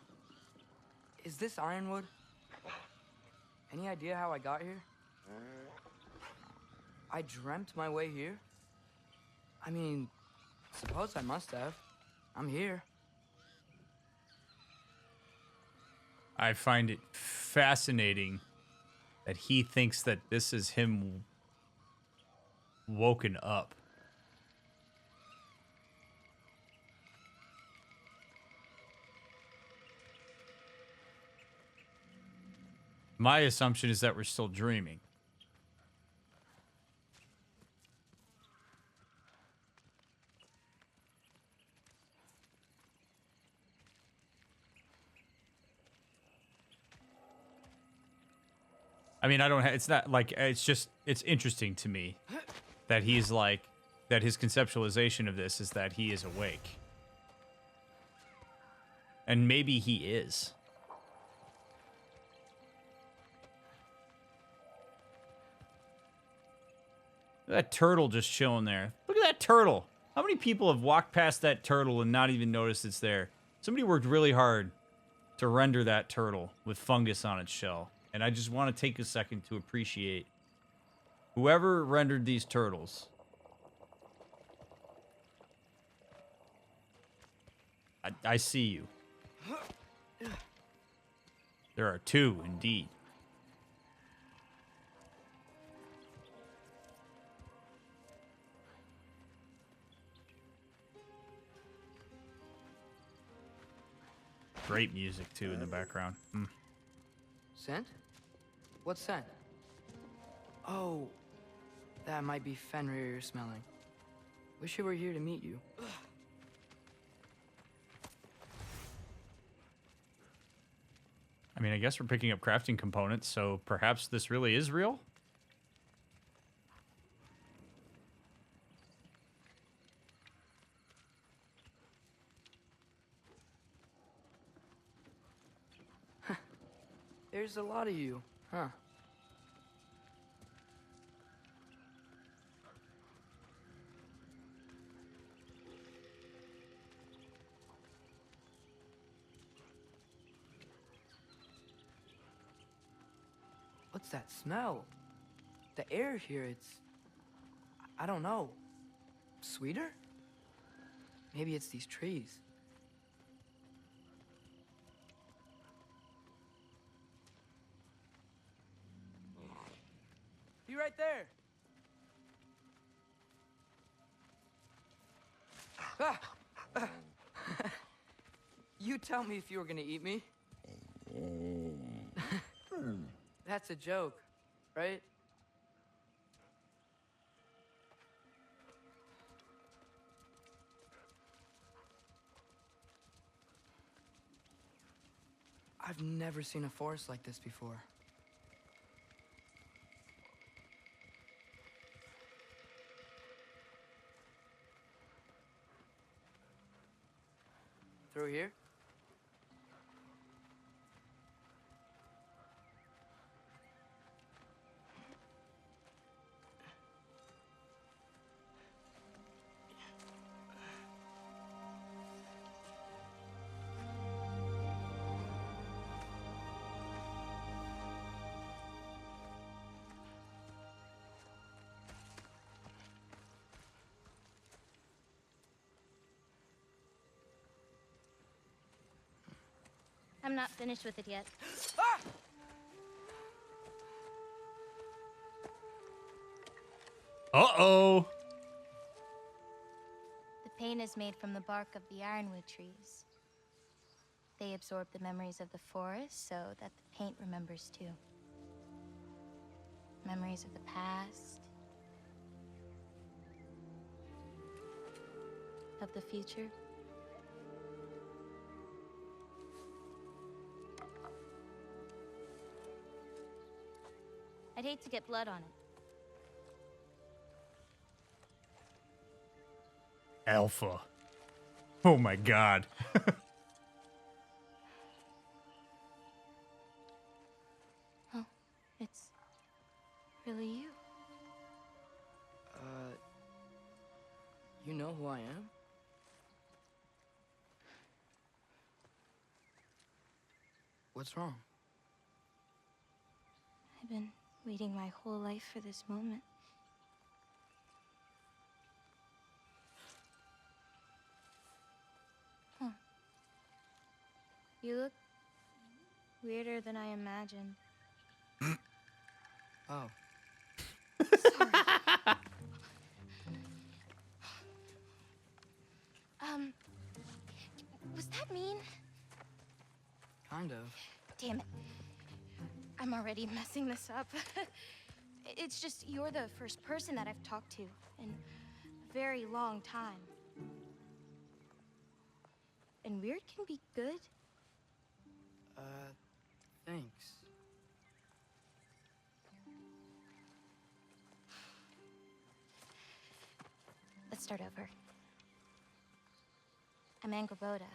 Is this Ironwood? Any idea how I got here? I dreamt my way here? I mean, suppose I must have. I'm here. I find it fascinating that he thinks that this is him woken up. My assumption is that we're still dreaming. I mean, I don't have, it's not like, it's just, it's interesting to me that he's like, that his conceptualization of this is that he is awake. And maybe he is. Look at that turtle just chilling there. Look at that turtle. How many people have walked past that turtle and not even noticed it's there? Somebody worked really hard to render that turtle with fungus on its shell. And I just want to take a second to appreciate whoever rendered these turtles. I see you. There are two, indeed. Great music, too, in the background. Mm. Scent? What scent? Oh, that might be Fenrir you're smelling. Wish he were here to meet you. I mean, I guess we're picking up crafting components, so perhaps this really is real? There's a lot of you, huh? What's that smell? The air here, I don't know. Sweeter? Maybe it's these trees. You right there. Ah! You tell me if you were gonna eat me. That's a joke, right? I've never seen a forest like this before. Through here? I'm not finished with it yet. Uh-oh. The paint is made from the bark of the ironwood trees. They absorb the memories of the forest so that the paint remembers too. Memories of the past. Of the future. I'd hate to get blood on it. Alpha. Oh my god. Oh, it's really you. You know who I am? What's wrong? I've been waiting my whole life for this moment. Huh. You look weirder than I imagined. Oh. Was that mean? Kind of. Damn it. I'm already messing this up. It's just you're the first person that I've talked to in a very long time. And weird can be good. Thanks. Let's start over. I'm Angerboda.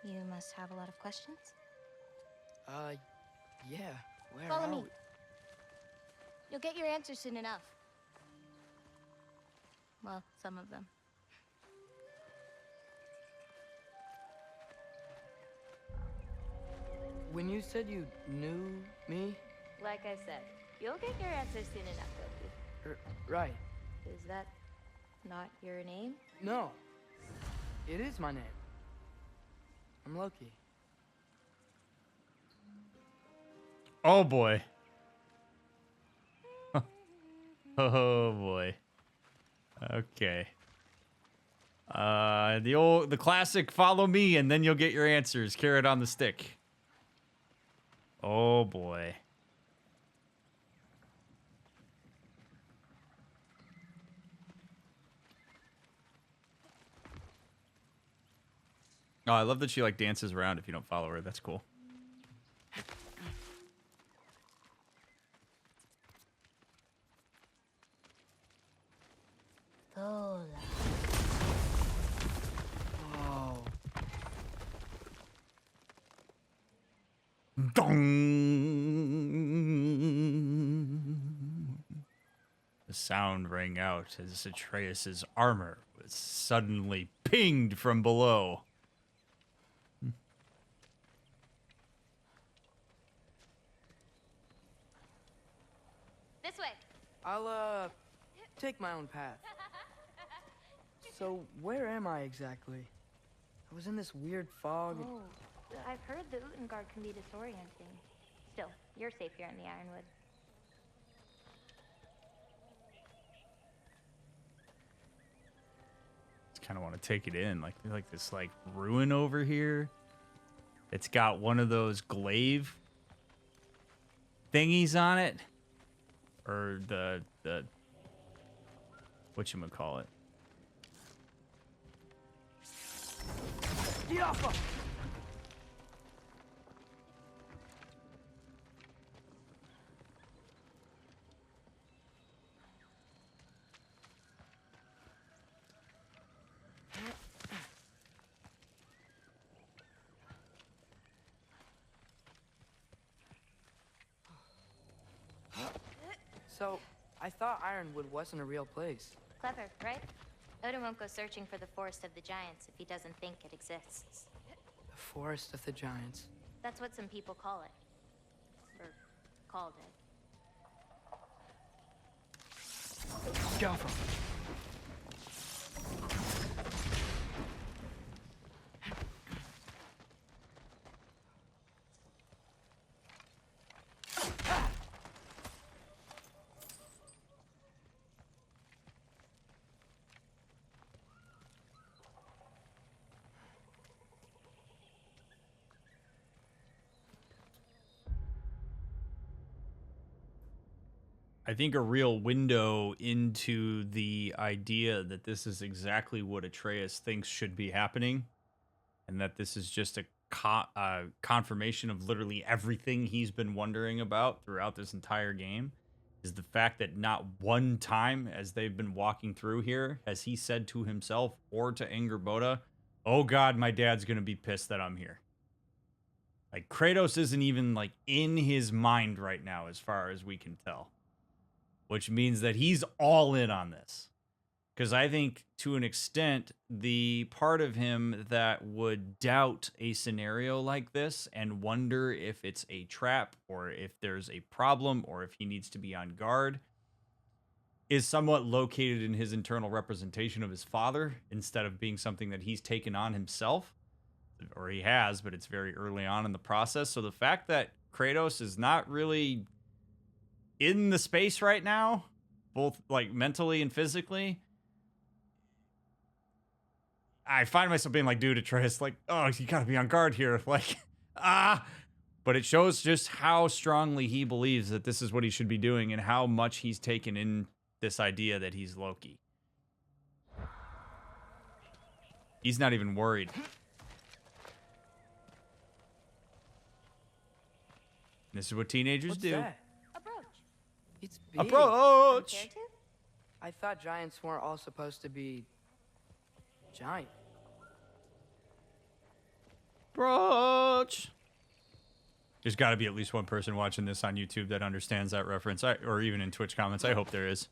You must have a lot of questions? Yeah. Where Follow are me. we? You'll get your answers soon enough. Well, some of them. When you said you knew me? Like I said, you'll get your answers soon enough, Loki. Right. Is that not your name? No. It is my name. I'm Loki. Oh boy. Oh boy. Okay. The classic follow me and then you'll get your answers. Carrot on the stick. Oh boy. Oh, I love that she like dances around if you don't follow her. That's cool. Thola. Whoa. Dong! The sound rang out as Atreus' armor was suddenly pinged from below. This way. I'll, take my own path. So, where am I exactly? I was in this weird fog. Oh, I've heard the Utengard can be disorienting. Still, you're safe here in the Ironwood. Just kind of want to take it in. Like this like ruin over here. It's got one of those glaive thingies on it. Or the whatchamacallit. Diafa! So, I thought Ironwood wasn't a real place. Clever, right? Odin won't go searching for the Forest of the Giants if he doesn't think it exists. The Forest of the Giants. That's what some people call it. Or called it. Diafa! I think a real window into the idea that this is exactly what Atreus thinks should be happening, and that this is just a confirmation of literally everything he's been wondering about throughout this entire game, is the fact that not one time as they've been walking through here has he said to himself or to Angerboda, "Oh God, my dad's gonna be pissed that I'm here." Like, Kratos isn't even like in his mind right now, as far as we can tell. Which means that he's all in on this. Because I think, to an extent, the part of him that would doubt a scenario like this and wonder if it's a trap or if there's a problem or if he needs to be on guard is somewhat located in his internal representation of his father instead of being something that he's taken on himself. Or he has, but it's very early on in the process. So the fact that Kratos is not really in the space right now, both like mentally and physically, I find myself being like, dude, Atreus, like, oh, you gotta be on guard here. Like, but it shows just how strongly he believes that this is what he should be doing and how much he's taken in this idea that he's Loki. He's not even worried. This is what teenagers do. That? It's big. Approach! I thought giants weren't all supposed to be giant. Approach! There's got to be at least one person watching this on YouTube that understands that reference, or even in Twitch comments. I hope there is.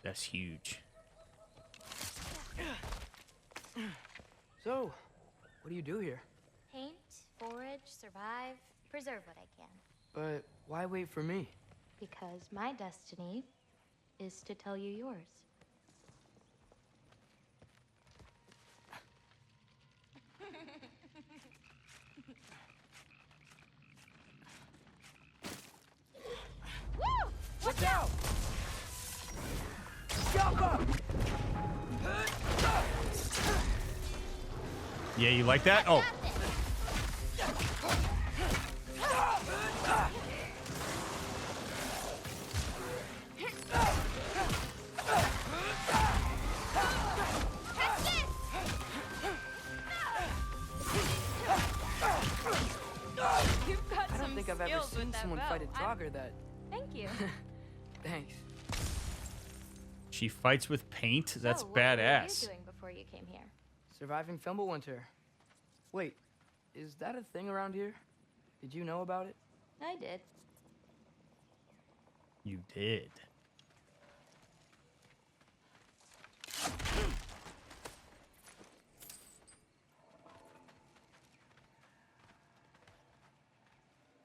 That's huge. So, what do you do here? Paint, forage, survive, preserve what I can. But why wait for me? Because my destiny is to tell you yours. Woo! Watch out! Jump up! Yeah, you like that? Oh. someone fight a Draugr that... Thank you. Thanks. She fights with paint? That's so, badass. What were you doing before you came here? Surviving Fimbulwinter. Wait, is that a thing around here? Did you know about it? I did. You did.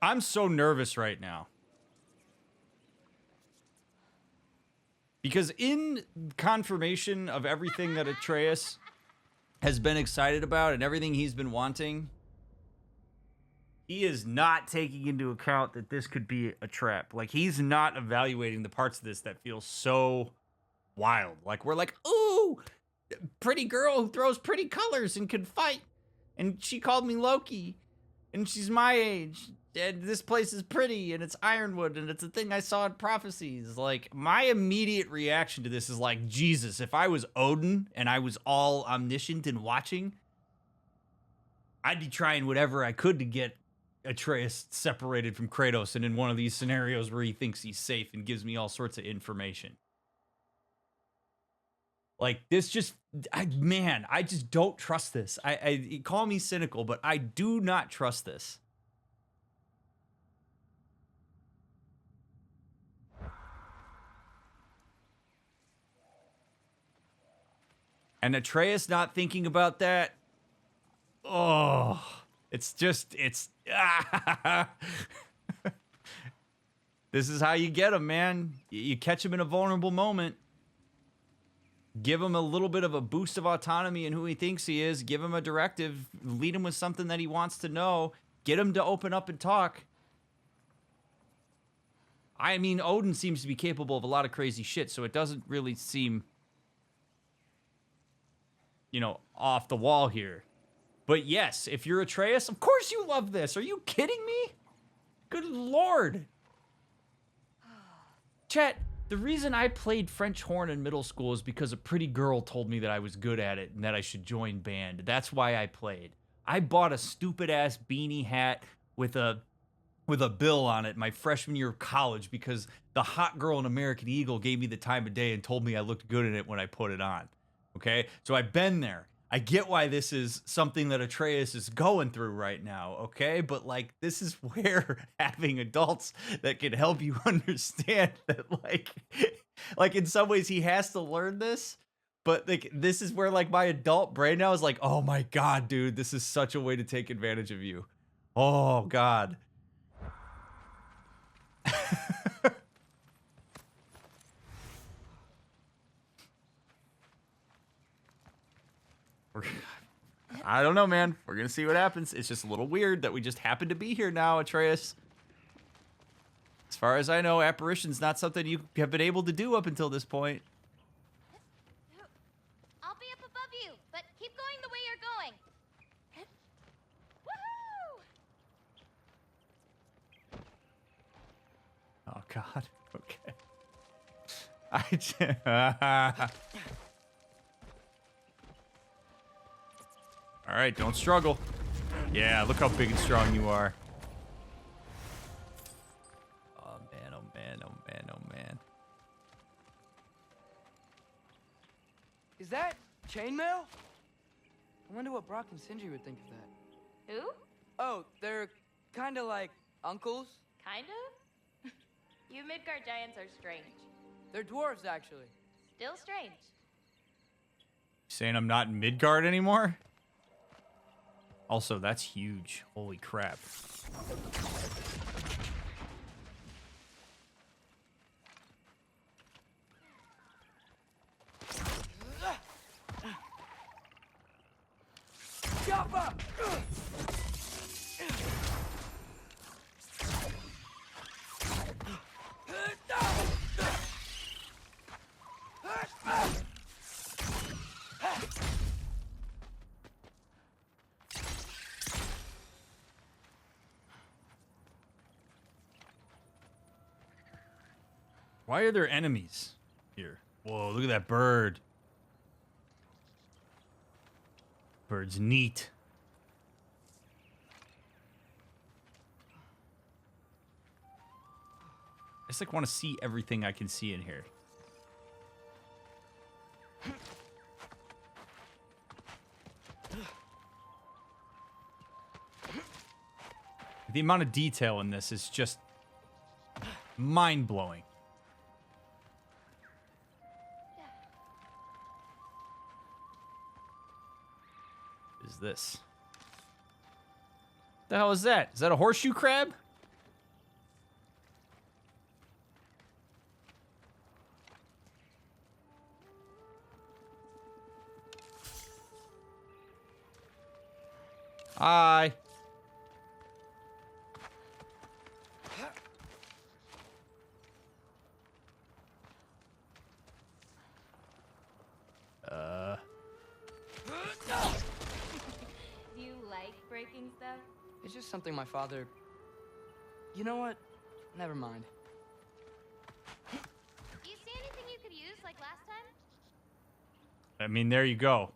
I'm so nervous right now. Because in confirmation of everything that Atreus has been excited about and everything he's been wanting, he is not taking into account that this could be a trap. Like, he's not evaluating the parts of this that feel so wild. Like, we're like, ooh, pretty girl who throws pretty colors and can fight. And she called me Loki. And she's my age. And this place is pretty, and it's Ironwood, and it's a thing I saw in prophecies. Like, my immediate reaction to this is like, Jesus, if I was Odin and I was all omniscient and watching, I'd be trying whatever I could to get Atreus separated from Kratos and in one of these scenarios where he thinks he's safe and gives me all sorts of information. Like, this just, man, I just don't trust this. I call me cynical, but I do not trust this. And Atreus not thinking about that. Oh, it's just, it's. This is how you get him, man. You catch him in a vulnerable moment. Give him a little bit of a boost of autonomy in who he thinks he is. Give him a directive. Lead him with something that he wants to know. Get him to open up and talk. I mean, Odin seems to be capable of a lot of crazy shit, so it doesn't really seem, you know, off the wall here. But yes, if you're Atreus, of course you love this. Are you kidding me? Good Lord. Chat, the reason I played French horn in middle school is because a pretty girl told me that I was good at it and that I should join band. That's why I played. I bought a stupid-ass beanie hat with a bill on it my freshman year of college because the hot girl in American Eagle gave me the time of day and told me I looked good in it when I put it on. Okay? So I've been there. I get why this is something that Atreus is going through right now, okay? But, like, this is where having adults that can help you understand that, like in some ways he has to learn this, but, like, this is where, like, my adult brain now is like, oh my God, dude, this is such a way to take advantage of you. Oh, God. I don't know, man. We're going to see what happens. It's just a little weird that we just happen to be here now, Atreus. As far as I know, apparition's not something you have been able to do up until this point. I'll be up above you, but keep going the way you're going. Woohoo! Oh, God. Okay. All right, don't struggle. Yeah, look how big and strong you are. Oh, man, oh, man, oh, man, oh, man. Is that chainmail? I wonder what Brock and Sindri would think of that. Who? Oh, they're kind of like uncles. Kind of? You Midgard giants are strange. They're dwarves, actually. Still strange. Saying I'm not in Midgard anymore? Also, that's huge. Holy crap. Jump! Why are there enemies here? Whoa, look at that bird. Bird's neat. just like want to see everything I can see in here. The amount of detail in this is just mind-blowing. What is this? What the hell is that? Is that a horseshoe crab? Hi. Do you like breaking stuff? It's just something my father... You know what? Never mind. Do you see anything you could use like last time? I mean, there you go.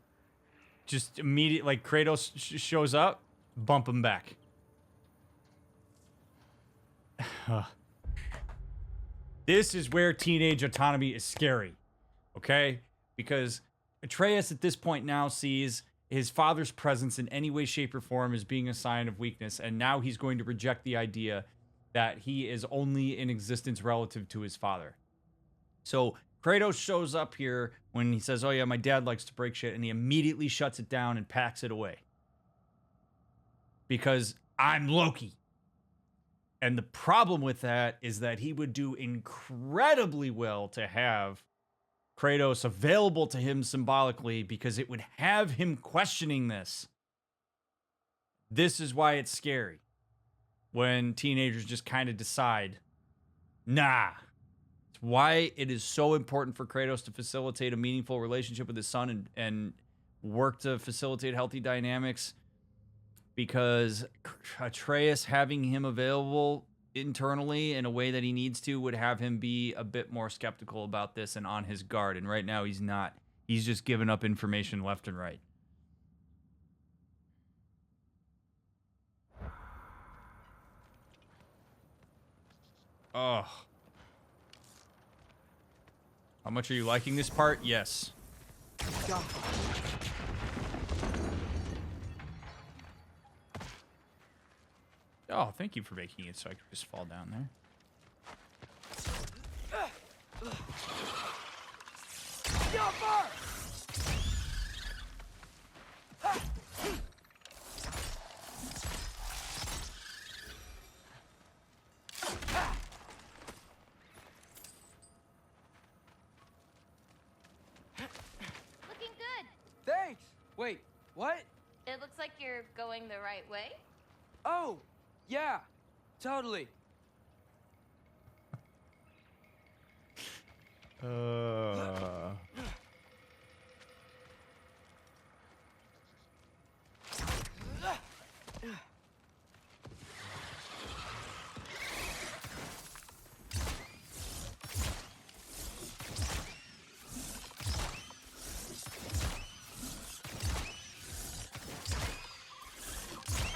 Just immediate, like Kratos shows up, bump him back. This is where teenage autonomy is scary, okay? Because Atreus at this point now sees his father's presence in any way, shape, or form as being a sign of weakness, and now he's going to reject the idea that he is only in existence relative to his father. So Kratos shows up here when he says, oh yeah, my dad likes to break shit, and he immediately shuts it down and packs it away. Because I'm Loki. And the problem with that is that he would do incredibly well to have Kratos available to him symbolically, because it would have him questioning this. This is why it's scary. When teenagers just kind of decide, nah. It's why it is so important for Kratos to facilitate a meaningful relationship with his son and work to facilitate healthy dynamics. Because Atreus having him available internally in a way that he needs to would have him be a bit more skeptical about this and on his guard. And right now he's not. He's just giving up information left and right. Oh. How much are you liking this part? Yes. Oh, thank you for making it so I could just fall down there. Looking good. Thanks! Wait, what? It looks like you're going the right way. Oh, yeah, totally. How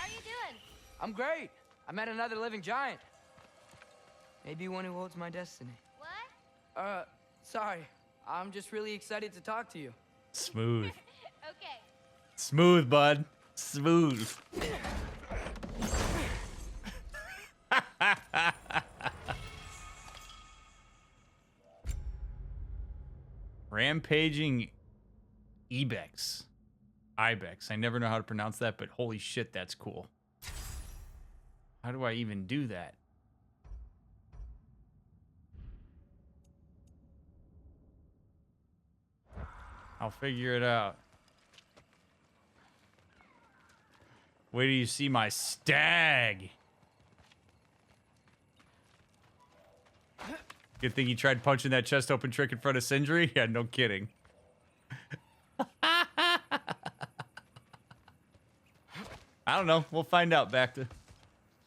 you doing? I'm great. I met another living giant. Maybe one who holds my destiny. What? Sorry. I'm just really excited to talk to you. Smooth. Okay. Smooth, bud. Smooth. Rampaging Ibex. Ibex. I never know how to pronounce that, but holy shit, that's cool. How do I even do that? I'll figure it out. Wait till you see my stag. Good thing you tried punching that chest open trick in front of Sindri? Yeah, no kidding. I don't know. We'll find out, Bacta.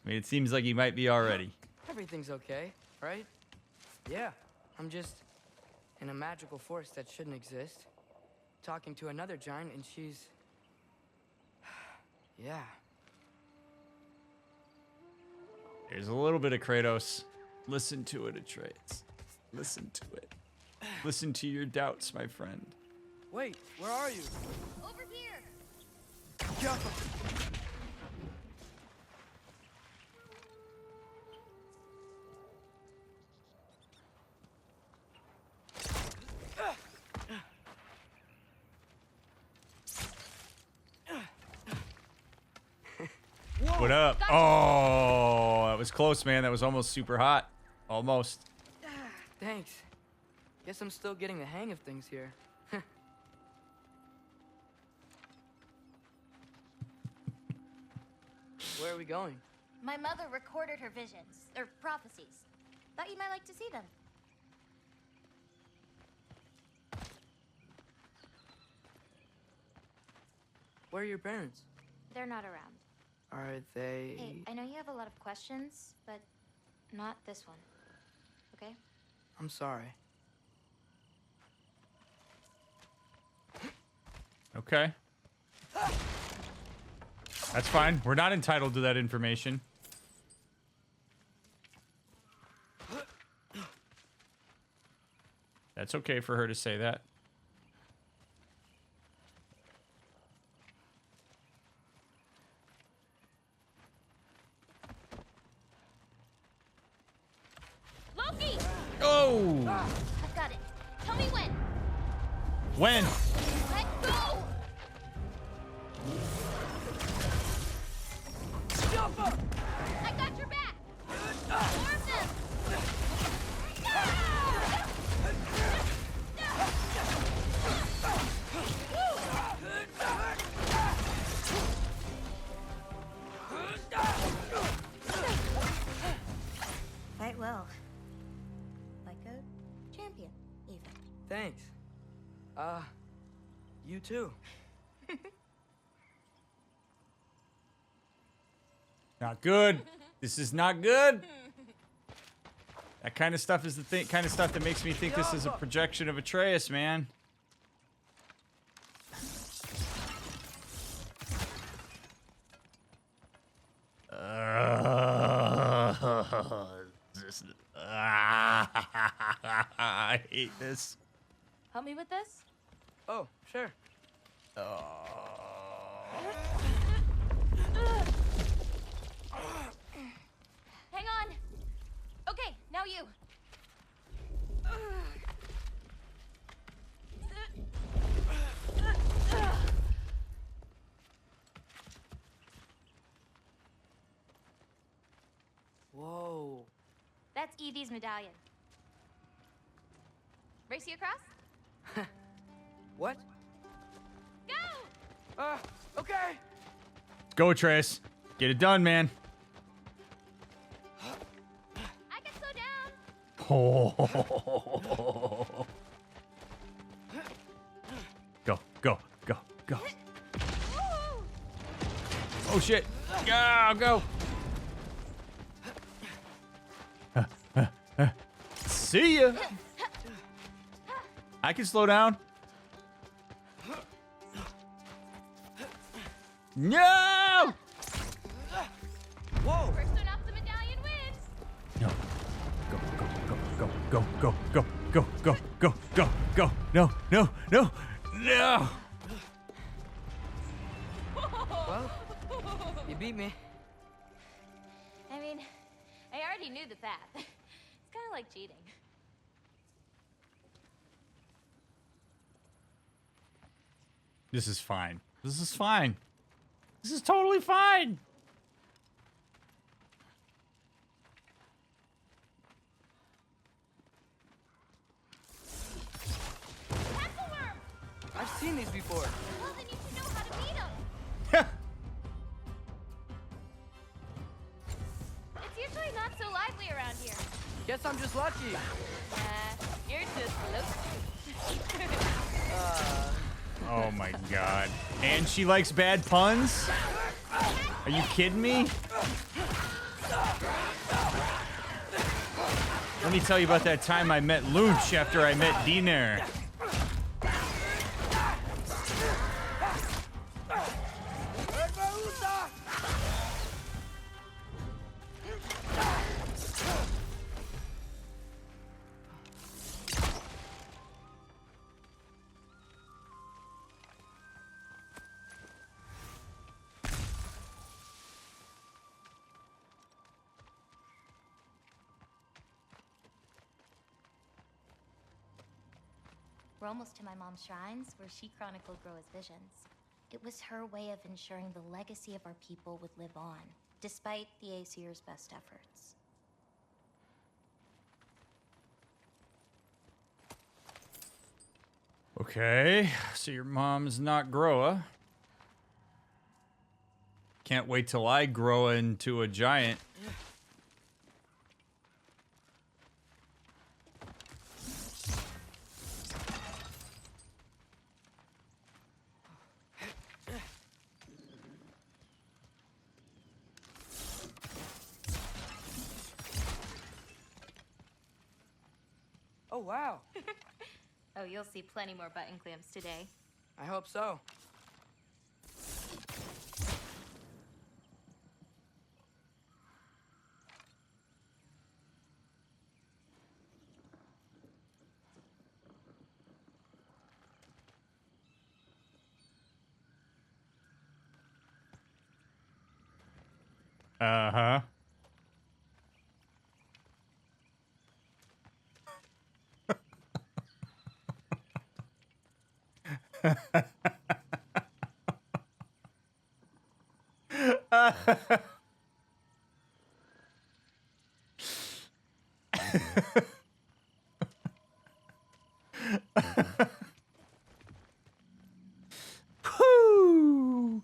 I mean, it seems like he might be already. Everything's okay, right? Yeah, I'm just in a magical force that shouldn't exist. Talking to another giant, and she's... yeah. There's a little bit of Kratos Listen to it, Atreus. Listen to it. Listen to your doubts, my friend. Wait, where are you? Over here. Careful. What up? Oh, that was close, man. That was almost super hot. Almost. Thanks. Guess I'm still getting the hang of things here. Where are we going? My mother recorded her visions, or prophecies. Thought you might like to see them. Where are your parents? They're not around. Are they... Hey, I know you have a lot of questions, but not this one. Okay? I'm sorry. Okay. That's fine. We're not entitled to that information. That's okay for her to say that. Loki! Oh! I've got it. Tell me when. When? Let go! I got your back! More of them! Fight well. Like a champion, even. Thanks. You too. Not good. This is not good. That kind of stuff is the kind of stuff that makes me think this is a projection of Atreus, man. I hate this. Help me with this? Oh, sure. Hang on. Okay, now you. Whoa. That's Evie's medallion. Race you across? What? Go! Okay. Let's go, Atreus. Get it done, man. I can slow down. Oh. Go, go, go, go. Oh, shit. Yeah, go. See ya. I can slow down. No! Whoa! First one off the medallion wins. No. Go, go, go, go, go, go, go, go, go. No, no, no, no. Well, you beat me. I mean, I already knew the path. It's kind of like cheating. This is fine. This is fine. This is totally fine. I've seen these before. Well, then you should know how to beat them. It's usually not so lively around here. Guess I'm just lucky. You're just lucky. Oh my god. And she likes bad puns? Are you kidding me? Let me tell you about that time I met Lunch after I met Diner. We're almost to my mom's shrines, where she chronicled Groa's visions. It was her way of ensuring the legacy of our people would live on, despite the Aesir's best efforts. Okay, so your mom's not Groa. Can't wait till I grow into a giant. Oh, wow. Oh, you'll see plenty more button clamps today. I hope so. Uh-huh. Whew.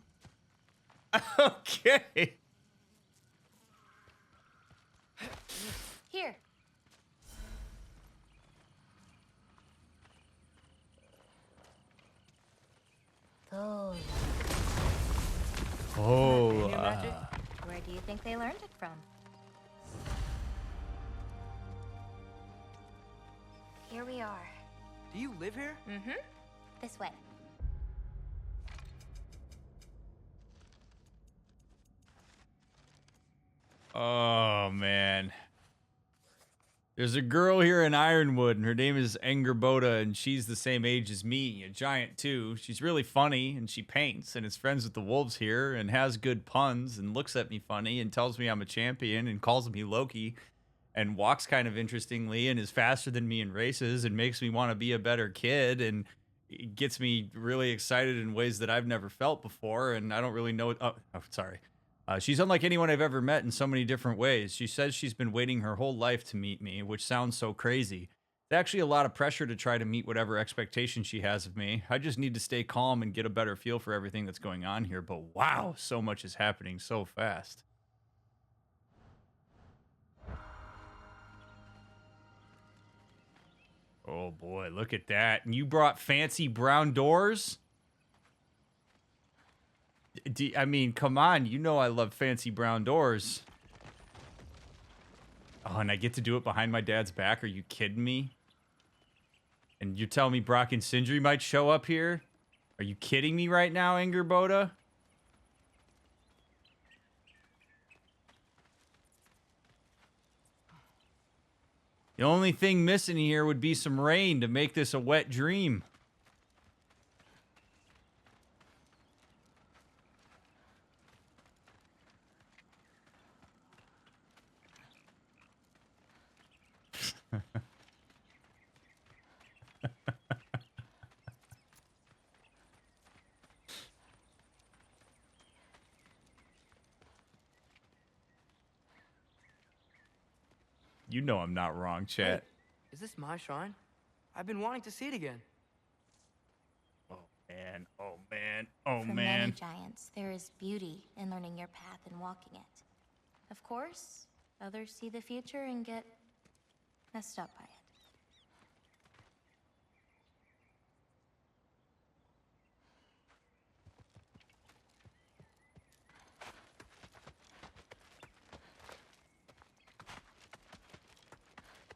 Okay. Here. Oh. Oh. Where do you think they learned it from? Here we are. Do you live here? Mm-hmm. This way. Oh, man. There's a girl here in Ironwood, and her name is Angerboda, and she's the same age as me, a giant too. She's really funny, and she paints, and is friends with the wolves here, and has good puns, and looks at me funny, and tells me I'm a champion, and calls me Loki, and walks kind of interestingly, and is faster than me in races, and makes me want to be a better kid, and it gets me really excited in ways that I've never felt before, and I don't really know. Oh, sorry. She's unlike anyone I've ever met in so many different ways. She says she's been waiting her whole life to meet me, which sounds so crazy. It's actually a lot of pressure to try to meet whatever expectation she has of me. I just need to stay calm and get a better feel for everything that's going on here. But wow, so much is happening so fast. Oh boy, look at that. And you brought fancy brown doors? I mean, come on. You know I love fancy brown doors. Oh, and I get to do it behind my dad's back? Are you kidding me? And you're telling me Brock and Sindri might show up here? Are you kidding me right now, Angerboda? The only thing missing here would be some rain to make this a wet dream. You know I'm not wrong, chat. Hey, is this my shrine? I've been wanting to see it again. Oh, man. Oh, man. Oh, For man. many giants, there is beauty in learning your path and walking it. Of course, others see the future and get messed up by it.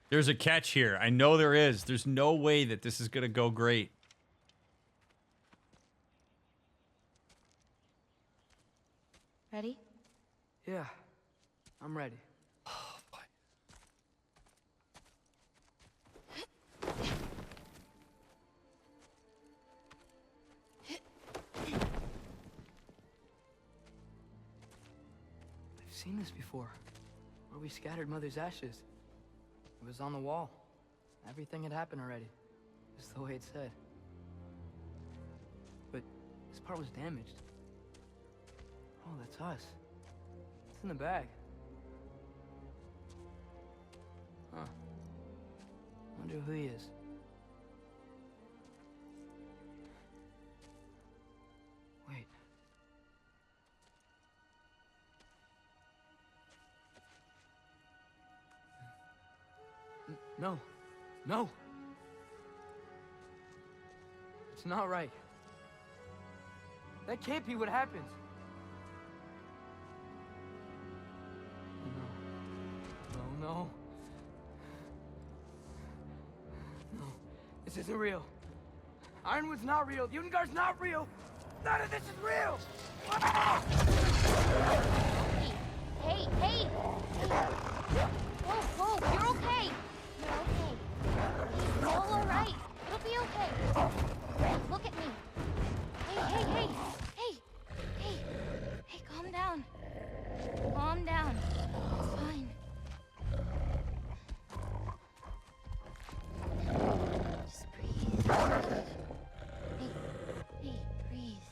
There's a catch here. I know there is. There's no way that this is going to go great. Ready? Yeah, I'm ready. Oh, boy. I've seen this before. Where we scattered Mother's ashes. It was on the wall. Everything had happened already. Just the way it said. But this part was damaged. Oh, that's us. It's in the bag. Huh. Wonder who he is. Wait. No. No. It's not right. That can't be what happens. No. No. No. This isn't real. Ironwood's not real. Judengard's not real. None of this is real. Ah! Hey, hey, hey! Whoa, whoa, you're okay. You're okay. It's all right. It'll be okay. Look at me. Hey, hey, hey! Hey! Hey! Hey, calm down. Calm down. It's fine. Just breathe. Hey, hey, breathe.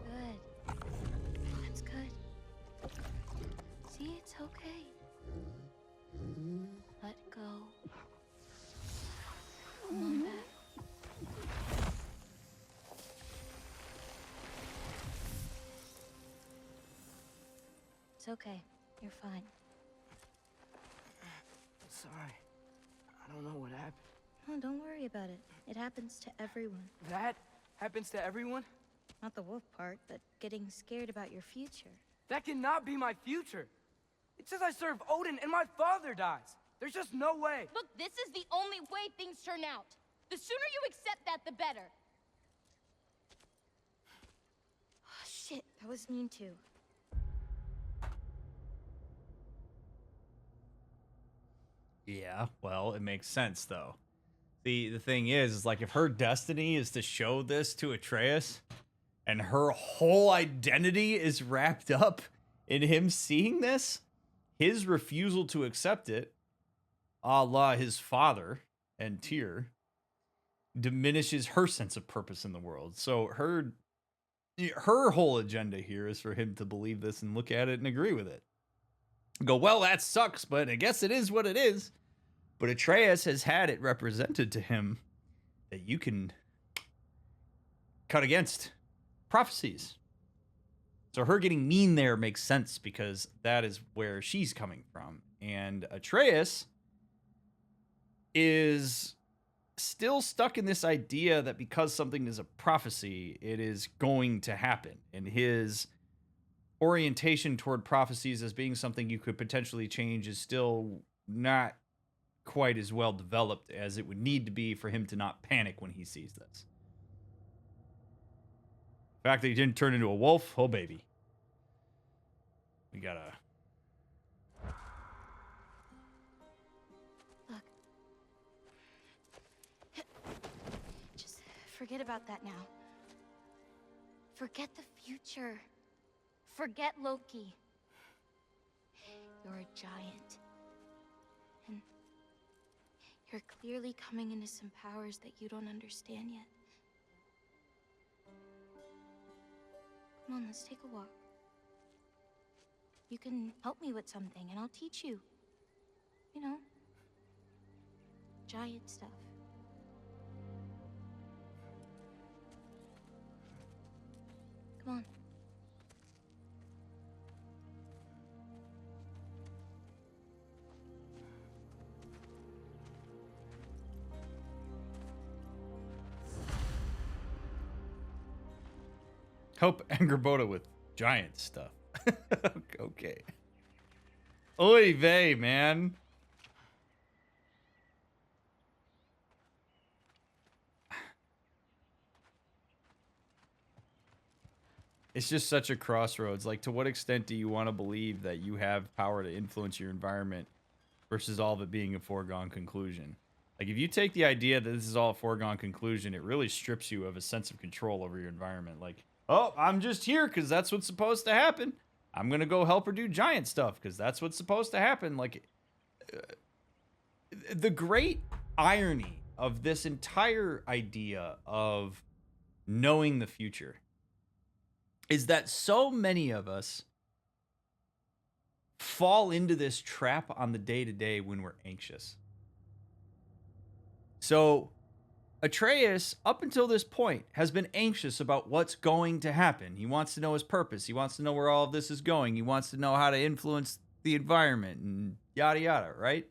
Good. That's good. See, it's okay. Let go. Come on back. It's okay. You're fine. Sorry. I don't know what happened. Oh, don't worry about it. It happens to everyone. That happens to everyone? Not the wolf part, but getting scared about your future. That cannot be my future. It says I serve Odin and my father dies. There's just no way. Look, this is the only way things turn out. The sooner you accept that, the better. Oh, shit, that was mean too. Yeah, well, it makes sense though. The thing is like if her destiny is to show this to Atreus and her whole identity is wrapped up in him seeing this, his refusal to accept it, a la his father and Tyr, diminishes her sense of purpose in the world. So her whole agenda here is for him to believe this and look at it and agree with it. Go, well, that sucks, but I guess it is what it is. But Atreus has had it represented to him that you can cut against prophecies. So her getting mean there makes sense because that is where she's coming from. And Atreus is still stuck in this idea that because something is a prophecy, it is going to happen. And his orientation toward prophecies as being something you could potentially change is still not quite as well developed as it would need to be for him to not panic when he sees this. The fact that he didn't turn into a wolf, oh baby. We gotta... Look. Just forget about that now. Forget the future. Forget Loki. You're a giant. And you're clearly coming into some powers that you don't understand yet. Come on, let's take a walk. You can help me with something, and I'll teach you. You know, giant stuff. Come on. Help Angerboda with giant stuff. Okay. Oy vey, man. It's just such a crossroads. Like, to what extent do you want to believe that you have power to influence your environment versus all of it being a foregone conclusion? Like, if you take the idea that this is all a foregone conclusion, it really strips you of a sense of control over your environment. Like, oh, I'm just here because that's what's supposed to happen. I'm going to go help her do giant stuff because that's what's supposed to happen. Like, the great irony of this entire idea of knowing the future is that so many of us fall into this trap on the day-to-day when we're anxious. So Atreus, up until this point, has been anxious about what's going to happen. He wants to know his purpose. He wants to know where all of this is going. He wants to know how to influence the environment and yada yada, right?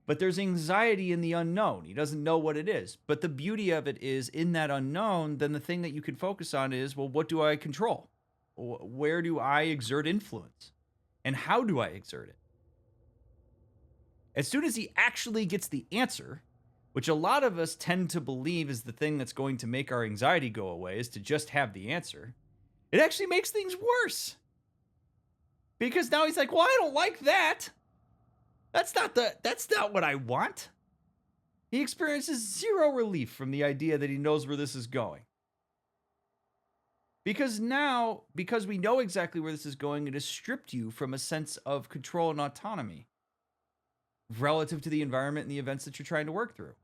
But there's anxiety in the unknown. He doesn't know what it is. But the beauty of it is, in that unknown, then the thing that you can focus on is, well, what do I control? Where do I exert influence? And how do I exert it? As soon as he actually gets the answer, which a lot of us tend to believe is the thing that's going to make our anxiety go away, is to just have the answer, it actually makes things worse. Because now he's like, well, I don't like that. That's not what I want. He experiences zero relief from the idea that he knows where this is going. Because we know exactly where this is going, it has stripped you from a sense of control and autonomy relative to the environment and the events that you're trying to work through.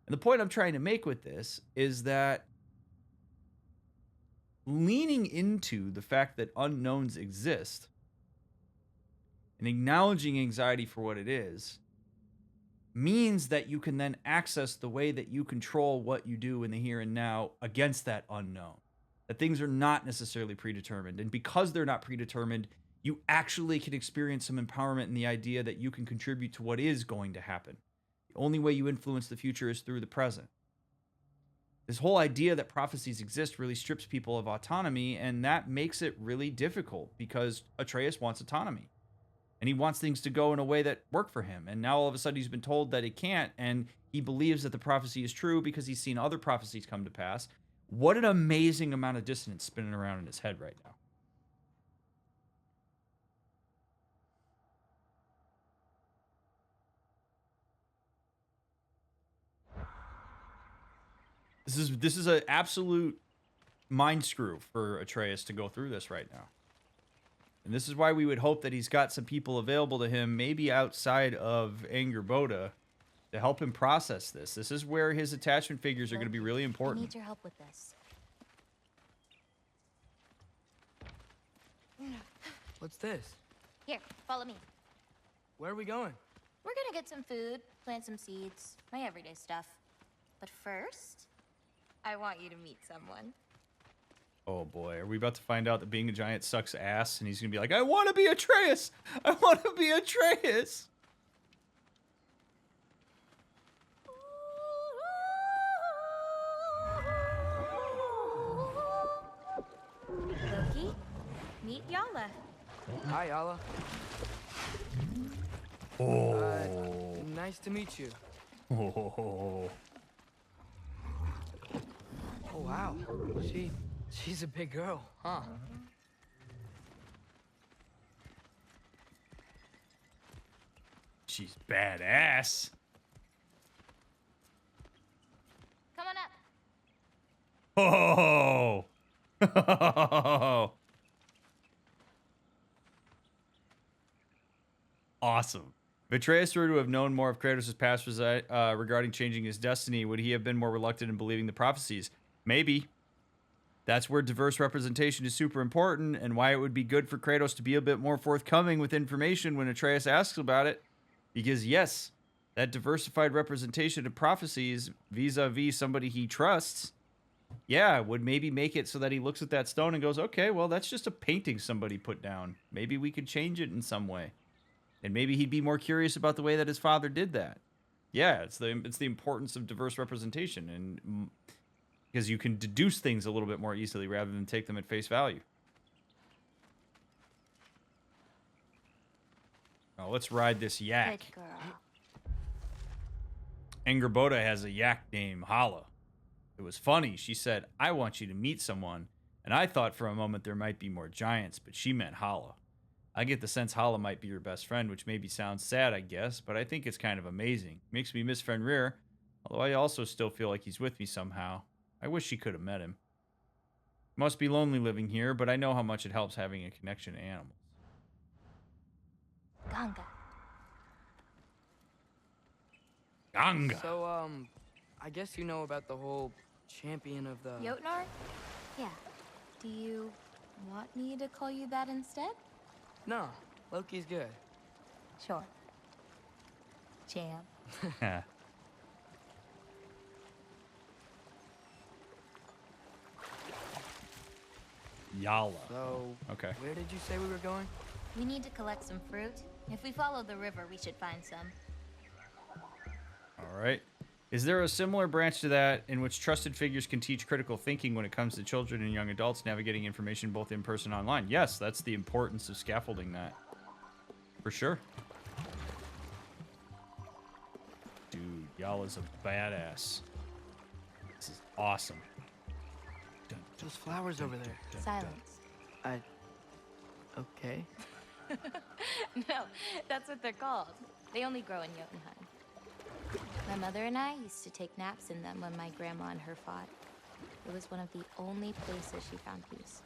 And the point I'm trying to make with this is that leaning into the fact that unknowns exist and acknowledging anxiety for what it is means that you can then access the way that you control what you do in the here and now against that unknown. That things are not necessarily predetermined. And because they're not predetermined, you actually can experience some empowerment in the idea that you can contribute to what is going to happen. The only way you influence the future is through the present. This whole idea that prophecies exist really strips people of autonomy, and that makes it really difficult because Atreus wants autonomy. And he wants things to go in a way that work for him. And now all of a sudden he's been told that it can't, and he believes that the prophecy is true because he's seen other prophecies come to pass. What an amazing amount of dissonance spinning around in his head right now. This is an absolute mind screw for Atreus to go through this right now. And this is why we would hope that he's got some people available to him, maybe outside of Angerboda, to help him process this. This is where his attachment figures are going to be really important. I need your help with this. What's this? Here, follow me. Where are we going? We're gonna get some food, plant some seeds, my everyday stuff. But first, I want you to meet someone. Oh boy, are we about to find out that being a giant sucks ass? And he's going to be like, I want to be Atreus! I want to be Atreus! Loki, meet Yala. Hi, Yala. Oh. Nice to meet you. Oh. Oh, wow. She's a big girl, huh? She's badass. Come on up. Oh. Awesome. If Atreus were to have known more of Kratos' past regarding changing his destiny, would he have been more reluctant in believing the prophecies? Maybe. That's where diverse representation is super important, and why it would be good for Kratos to be a bit more forthcoming with information when Atreus asks about it. Because yes, that diversified representation of prophecies vis-a-vis somebody he trusts, yeah, would maybe make it so that he looks at that stone and goes, okay, well, that's just a painting somebody put down. Maybe we could change it in some way. And maybe he'd be more curious about the way that his father did that. Yeah, it's the importance of diverse representation, and because you can deduce things a little bit more easily rather than take them at face value. Now let's ride this yak. Good girl. Angerboda has a yak named Hala. It was funny. She said, I want you to meet someone. And I thought for a moment there might be more giants, but she meant Hala. I get the sense Hala might be your best friend, which maybe sounds sad, I guess, but I think it's kind of amazing. Makes me miss Fenrir, although I also still feel like he's with me somehow. I wish she could have met him. Must be lonely living here, but I know how much it helps having a connection to animals. Ganga. Ganga. So, I guess you know about the whole champion of the... Jotnar? Yeah. Do you want me to call you that instead? No, Loki's good. Sure. Champ. Yala. So, okay. Where did you say we were going? We need to collect some fruit. If we follow the river, we should find some. All right. Is there a similar branch to that in which trusted figures can teach critical thinking when it comes to children and young adults navigating information both in person and online? Yes, that's the importance of scaffolding that. For sure. Dude, Yala's a badass. This is awesome. Those flowers over there. Silence. Okay. No, that's what they're called. They only grow in Jotunheim. My mother and I used to take naps in them when my grandma and her fought. It was one of the only places she found peace.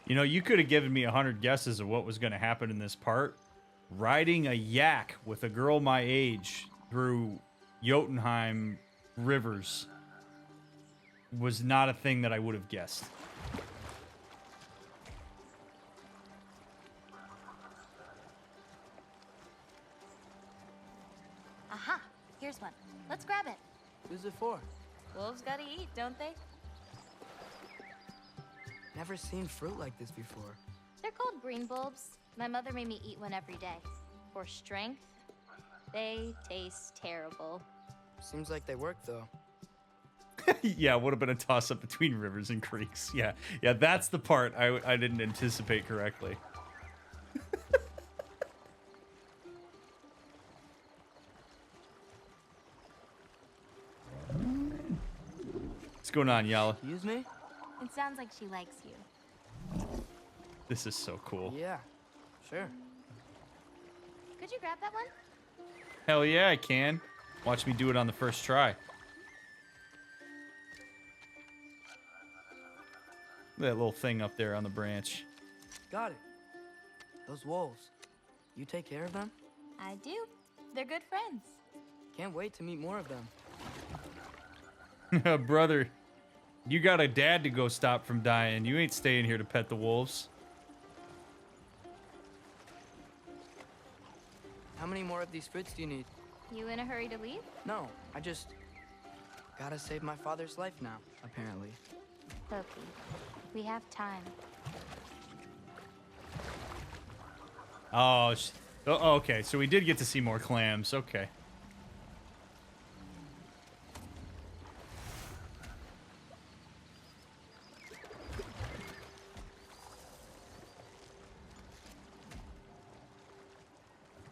You know, you could have given me 100 guesses of what was going to happen in this part. Riding a yak with a girl my age through Jotunheim rivers was not a thing that I would have guessed. Aha! Here's one. Let's grab it. Who's it for? Wolves gotta eat, don't they? Never seen fruit like this before. They're called green bulbs. My mother made me eat one every day. For strength, they taste terrible. Seems like they work, though. Yeah, it would have been a toss-up between rivers and creeks. Yeah, that's the part I didn't anticipate correctly. What's going on, Yala? Excuse me? It sounds like she likes you. This is so cool. Yeah, sure. Could you grab that one? Hell yeah, I can. Watch me do it on the first try. That little thing up there on the branch. Got it. Those wolves. You take care of them? I do. They're good friends. Can't wait to meet more of them. Brother, you got a dad to go stop from dying. You ain't staying here to pet the wolves. How many more of these fruits do you need? You in a hurry to leave? No, I just gotta save my father's life now, apparently. Loki, we have time. Oh, okay. So we did get to see more clams. Okay.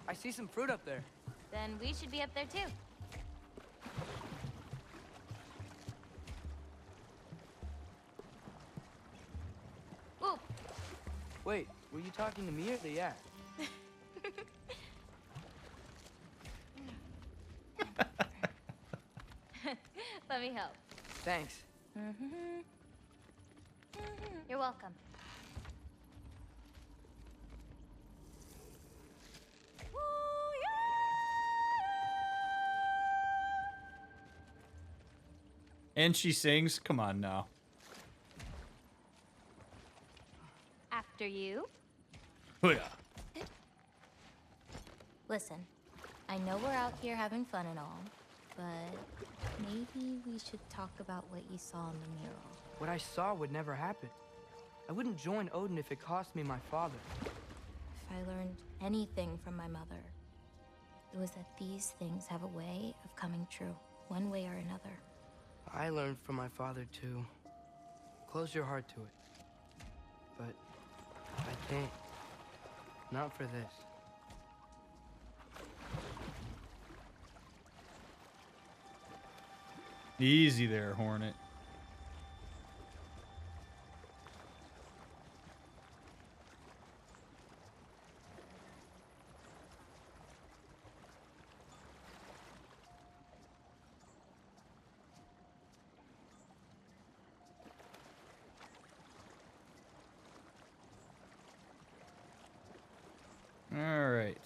I see some fruit up there. Then we should be up there too. Ooh. Wait, were you talking to me or the yak? Let me help. Thanks. You're welcome. And she sings. Come on now. After you. Hooyah. Listen, I know we're out here having fun and all, but maybe we should talk about what you saw in the mural. What I saw would never happen. I wouldn't join Odin if it cost me my father. If I learned anything from my mother, it was that these things have a way of coming true, one way or another. I learned from my father, too. Close your heart to it. But I can't. Not for this. Easy there, Hornet. right.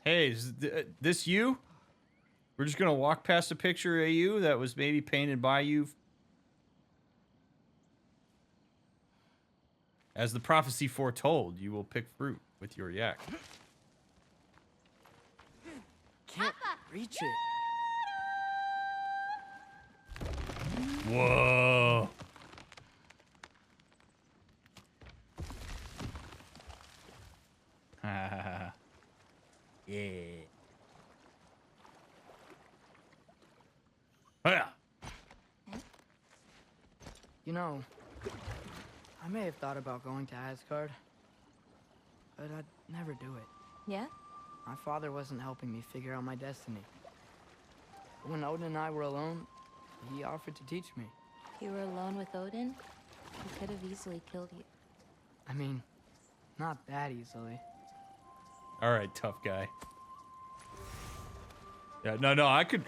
Hey, is this you? We're just gonna walk past a picture of you that was maybe painted by you. As the prophecy foretold, you will pick fruit with your yak. Can't reach it. Whoa. Yeah. You know, I may have thought about going to Asgard, but I'd never do it. Yeah? My father wasn't helping me figure out my destiny. When Odin and I were alone, he offered to teach me. You were alone with Odin? He could have easily killed you. I mean, not that easily. All right, tough guy. Yeah, no, I could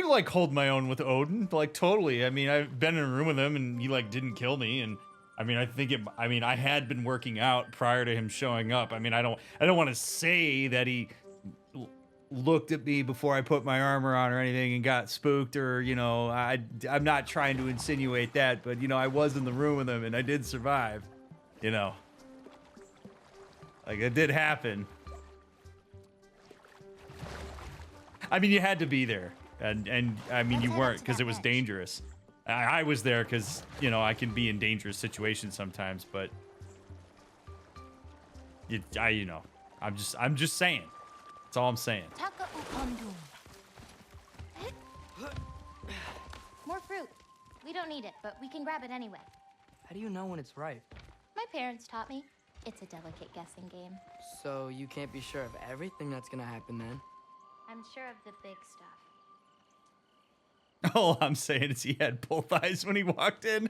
like hold my own with Odin, like totally. I mean, I've been in a room with him and he like didn't kill me, and I mean, I had been working out prior to him showing up. I mean, I don't want to say that he looked at me before I put my armor on or anything and got spooked, or you know, I'm not trying to insinuate that, but you know, I was in the room with him and I did survive. You know, like it did happen. I mean, you had to be there, and I mean, you weren't because it was dangerous. I was there because, you know, I can be in dangerous situations sometimes, but you know, I'm just saying. That's all I'm saying. More fruit. We don't need it, but we can grab it anyway. How do you know when it's ripe? My parents taught me. It's a delicate guessing game. So you can't be sure of everything that's gonna happen then? I'm sure of the big stuff. All I'm saying is he had both eyes when he walked in.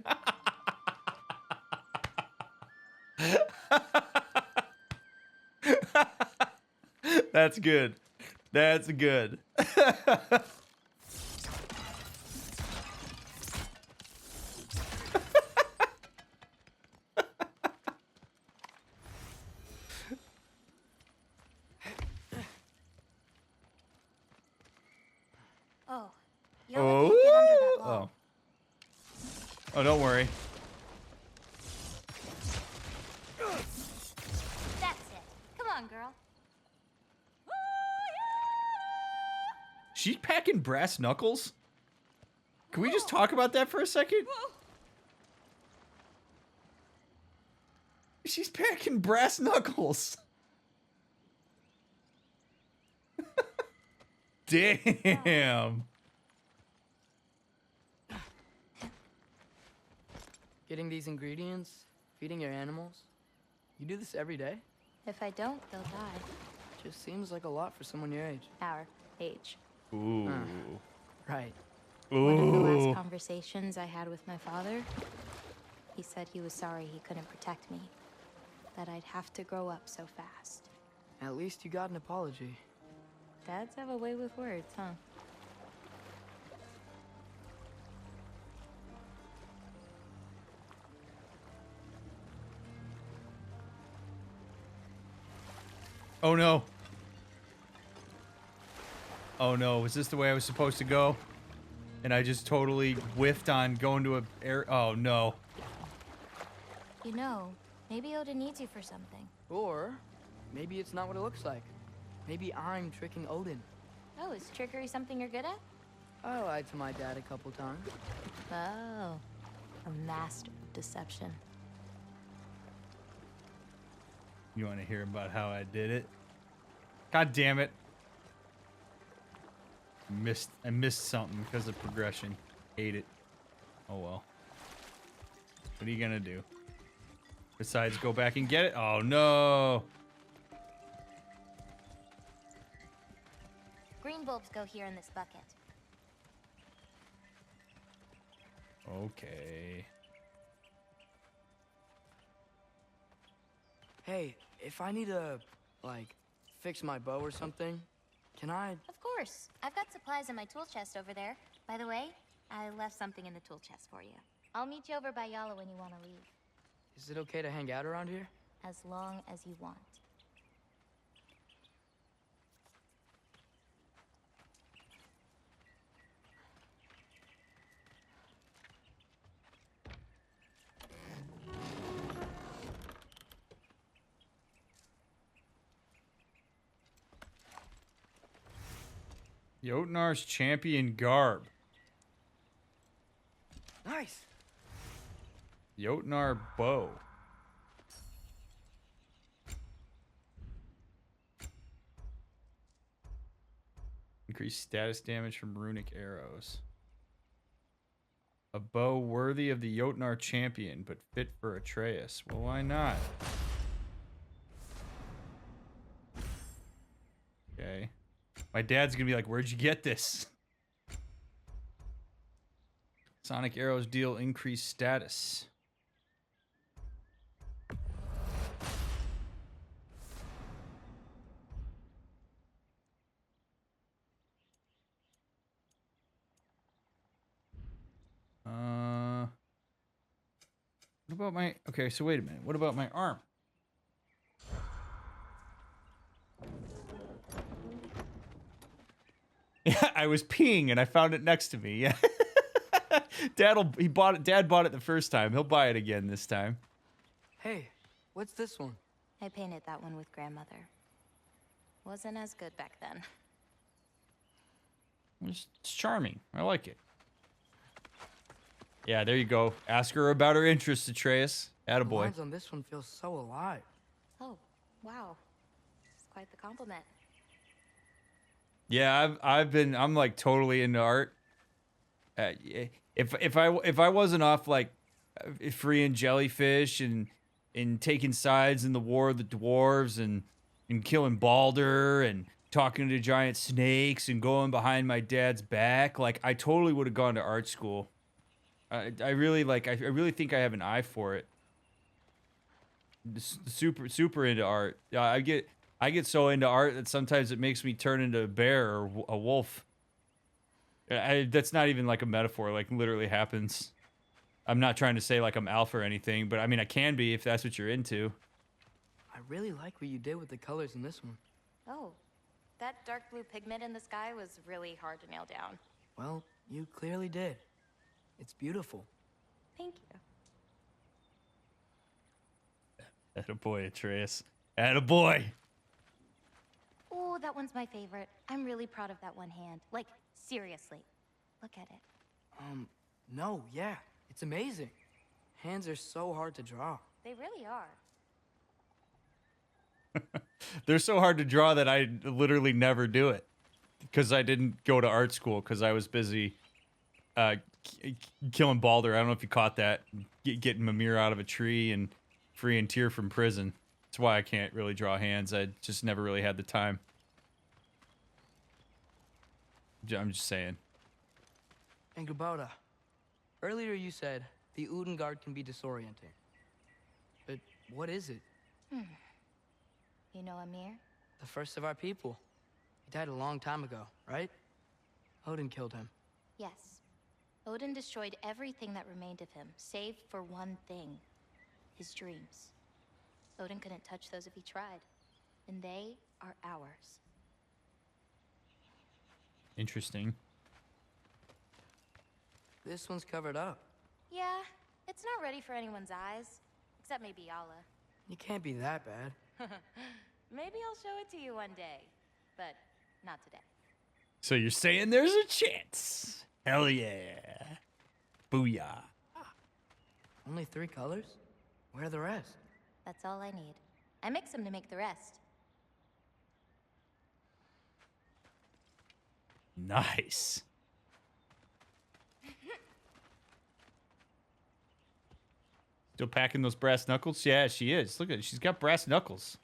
That's good. That's good. Oh. Yola can't get under that wall. Oh, don't worry. That's it. Come on, girl. She's packing brass knuckles? Can we just talk about that for a second? She's packing brass knuckles. Damn. Getting these ingredients, feeding your animals. You do this every day? If I don't, they'll die. Just seems like a lot for someone your age. Our age. Ooh. Right. Ooh. One of the last conversations I had with my father, he said he was sorry he couldn't protect me. That I'd have to grow up so fast. At least you got an apology. Dads have a way with words, huh? Oh no. Oh no, was this the way I was supposed to go? And I just totally whiffed on going to a air. Oh no. You know, maybe Odin needs you for something. Or maybe it's not what it looks like. Maybe I'm tricking Odin. Oh, is trickery something you're good at? I lied to my dad a couple times. Oh, a master of deception. You want to hear about how I did it? God damn it. I missed something because of progression. Hate it. Oh well. What are you gonna do? Besides go back and get it? Oh no. Green bulbs go here in this bucket. Okay. Hey, if I need to, like, fix my bow or something, can I? Of course. I've got supplies in my tool chest over there. By the way, I left something in the tool chest for you. I'll meet you over by Yala when you want to leave. Is it okay to hang out around here? As long as you want. Jotnar's champion garb. Nice. Jotnar bow. Increased status damage from runic arrows. A bow worthy of the Jotnar champion, but fit for Atreus. Well, why not? Okay. My dad's gonna be like, where'd you get this? Sonic arrows deal increased status. What about my... Okay, so wait a minute. What about my arm? Yeah, I was peeing and I found it next to me. Yeah. Dad bought it the first time. He'll buy it again this time. Hey, what's this one? I painted that one with grandmother. Wasn't as good back then. It's charming. I like it. Yeah, there you go. Ask her about her interests, Atreus. The Attaboy. lines on this one feel so alive. Oh, wow. It's quite the compliment. Yeah, I'm like totally into art. If I wasn't off like freeing jellyfish and taking sides in the War of the Dwarves and killing Balder and talking to giant snakes and going behind my dad's back, like I totally would have gone to art school. I really think I have an eye for it. Super into art. I get so into art that sometimes it makes me turn into a bear or a wolf. That's not even like a metaphor. Like literally happens. I'm not trying to say like I'm alpha or anything, but I mean I can be if that's what you're into. I really like what you did with the colors in this one. Oh, that dark blue pigment in the sky was really hard to nail down. Well, you clearly did. It's beautiful. Thank you. Attaboy, Atreus. Attaboy. Oh, that one's my favorite. I'm really proud of that one hand. Like, seriously. Look at it. No, yeah. It's amazing. Hands are so hard to draw. They really are. They're so hard to draw that I literally never do it. Because I didn't go to art school because I was busy killing Balder. I don't know if you caught that. Getting Mimir out of a tree and freeing Tyr from prison. That's why I can't really draw hands. I just never really had the time. I'm just saying. And Gabota, earlier you said the Udengard can be disorienting. But what is it? You know Amir? The first of our people. He died a long time ago, right? Odin killed him. Yes. Odin destroyed everything that remained of him, save for one thing. His dreams. Odin couldn't touch those if he tried. And they are ours. Interesting. This one's covered up. Yeah, it's not ready for anyone's eyes. Except maybe Yala. You can't be that bad. Maybe I'll show it to you one day. But not today. So you're saying there's a chance? Hell yeah. Booyah. Only 3 colors? Where are the rest? That's all I need. I mix them to make the rest. Nice. Still packing those brass knuckles? Yeah, she is. Look at it. She's got brass knuckles.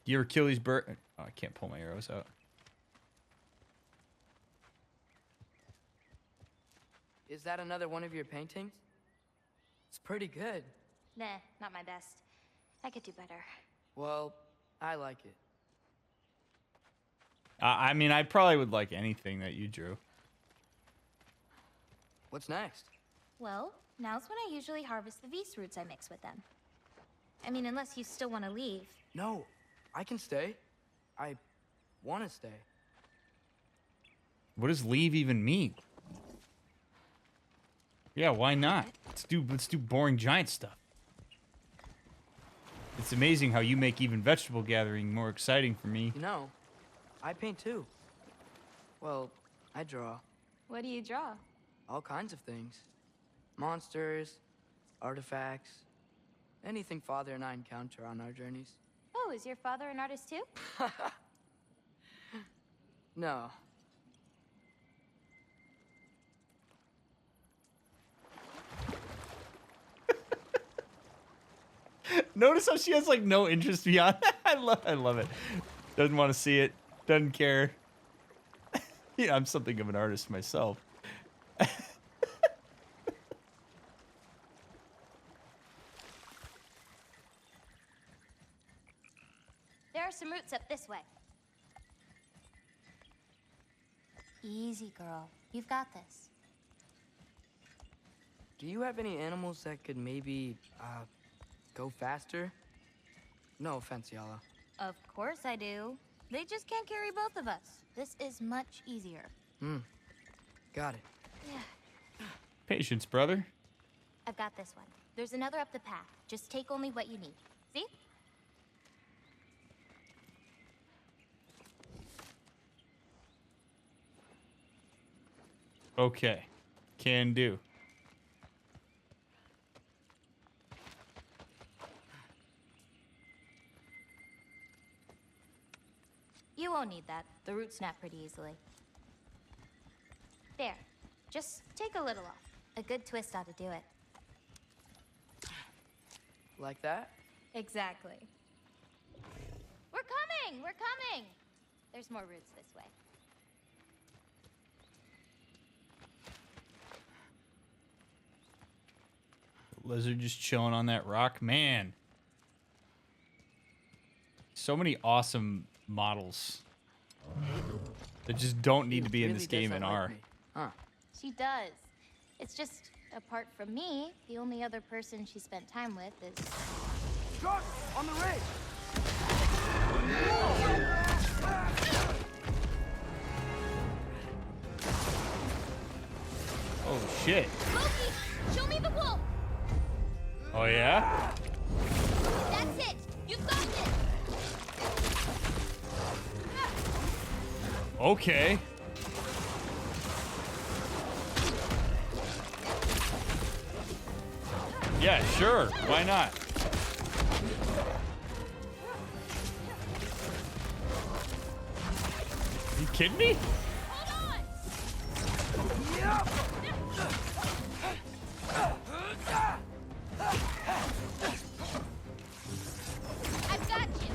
You ever kill these birds? Oh, I can't pull my arrows out. Is that another one of your paintings? It's pretty good. Nah, not my best. I could do better. Well, I like it. I mean, I probably would like anything that you drew. What's next? Well, now's when I usually harvest the Vis roots I mix with them. I mean, unless you still want to leave. No, I can stay. I want to stay. What does leave even mean? Yeah, why not? Let's do boring giant stuff. It's amazing how you make even vegetable gathering more exciting for me. You know, I paint too. Well, I draw. What do you draw? All kinds of things. Monsters, artifacts, anything Father and I encounter on our journeys. Oh, is your father an artist too? No. Notice how she has like no interest beyond that. I love it. Doesn't want to see it. Doesn't care. Yeah, I'm something of an artist myself. There are some roots up this way. Easy, girl. You've got this. Do you have any animals that could maybe, go faster? No offense, Yala. Of course I do. They just can't carry both of us. This is much easier. Got it. Yeah. Patience, brother. I've got this one. There's another up the path. Just take only what you need. See? Okay. Can do. You won't need that. The roots snap pretty easily. There. Just take a little off. A good twist ought to do it. Like that? Exactly. We're coming! We're coming! There's more roots this way. Lizard just chilling on that rock. Man. So many awesome models that just don't need to be in this game and are. Huh. She does. It's just, apart from me, the only other person she spent time with is... Truck! On the ridge! Oh, shit. Loki! Show me the wolf! Oh, yeah? That's it! You got it! Okay. Yeah, sure. Why not? Are you kidding me? I've got you!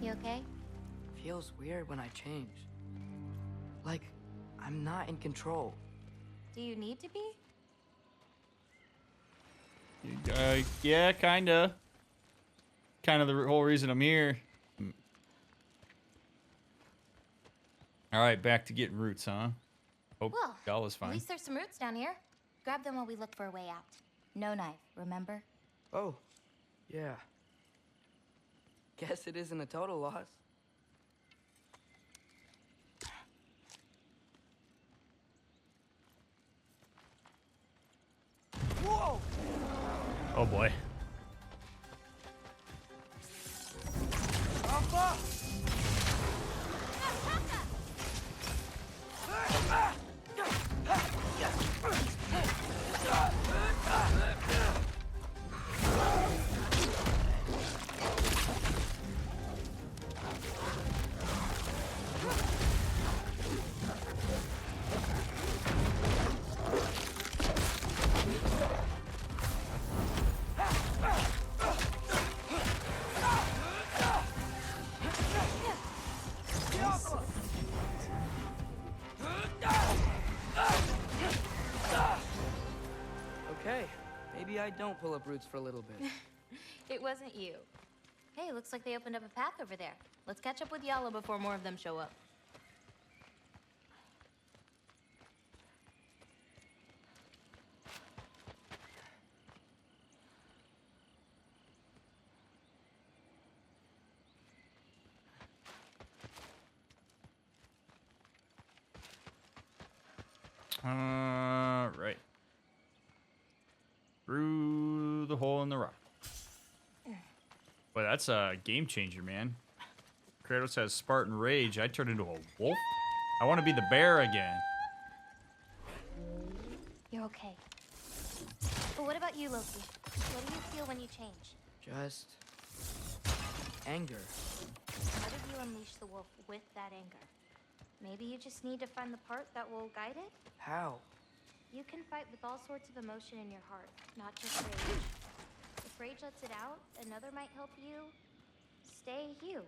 You okay? Feels weird when I change. Like, I'm not in control. Do you need to be? Yeah, kinda. Kind of the whole reason I'm here. All right, back to getting roots, huh? Hope Well, Gala's at fine. least there's some roots down here. Grab them while we look for a way out. No knife, remember? Oh, yeah. Guess it isn't a total loss. Whoa! Oh boy. Alpha! Okay, maybe I don't pull up roots for a little bit. It wasn't you. Hey, looks like they opened up a path over there. Let's catch up with Yala before more of them show up. Right. Through the hole in the rock. Boy, that's a game changer, man. Kratos has Spartan Rage. I turned into a wolf. I want to be the bear again. You're okay. But what about you, Loki? What do you feel when you change? Just anger. How did you unleash the wolf with that anger? Maybe you just need to find the part that will guide it? How? You can fight with all sorts of emotion in your heart, not just rage. If rage lets it out, another might help you stay you.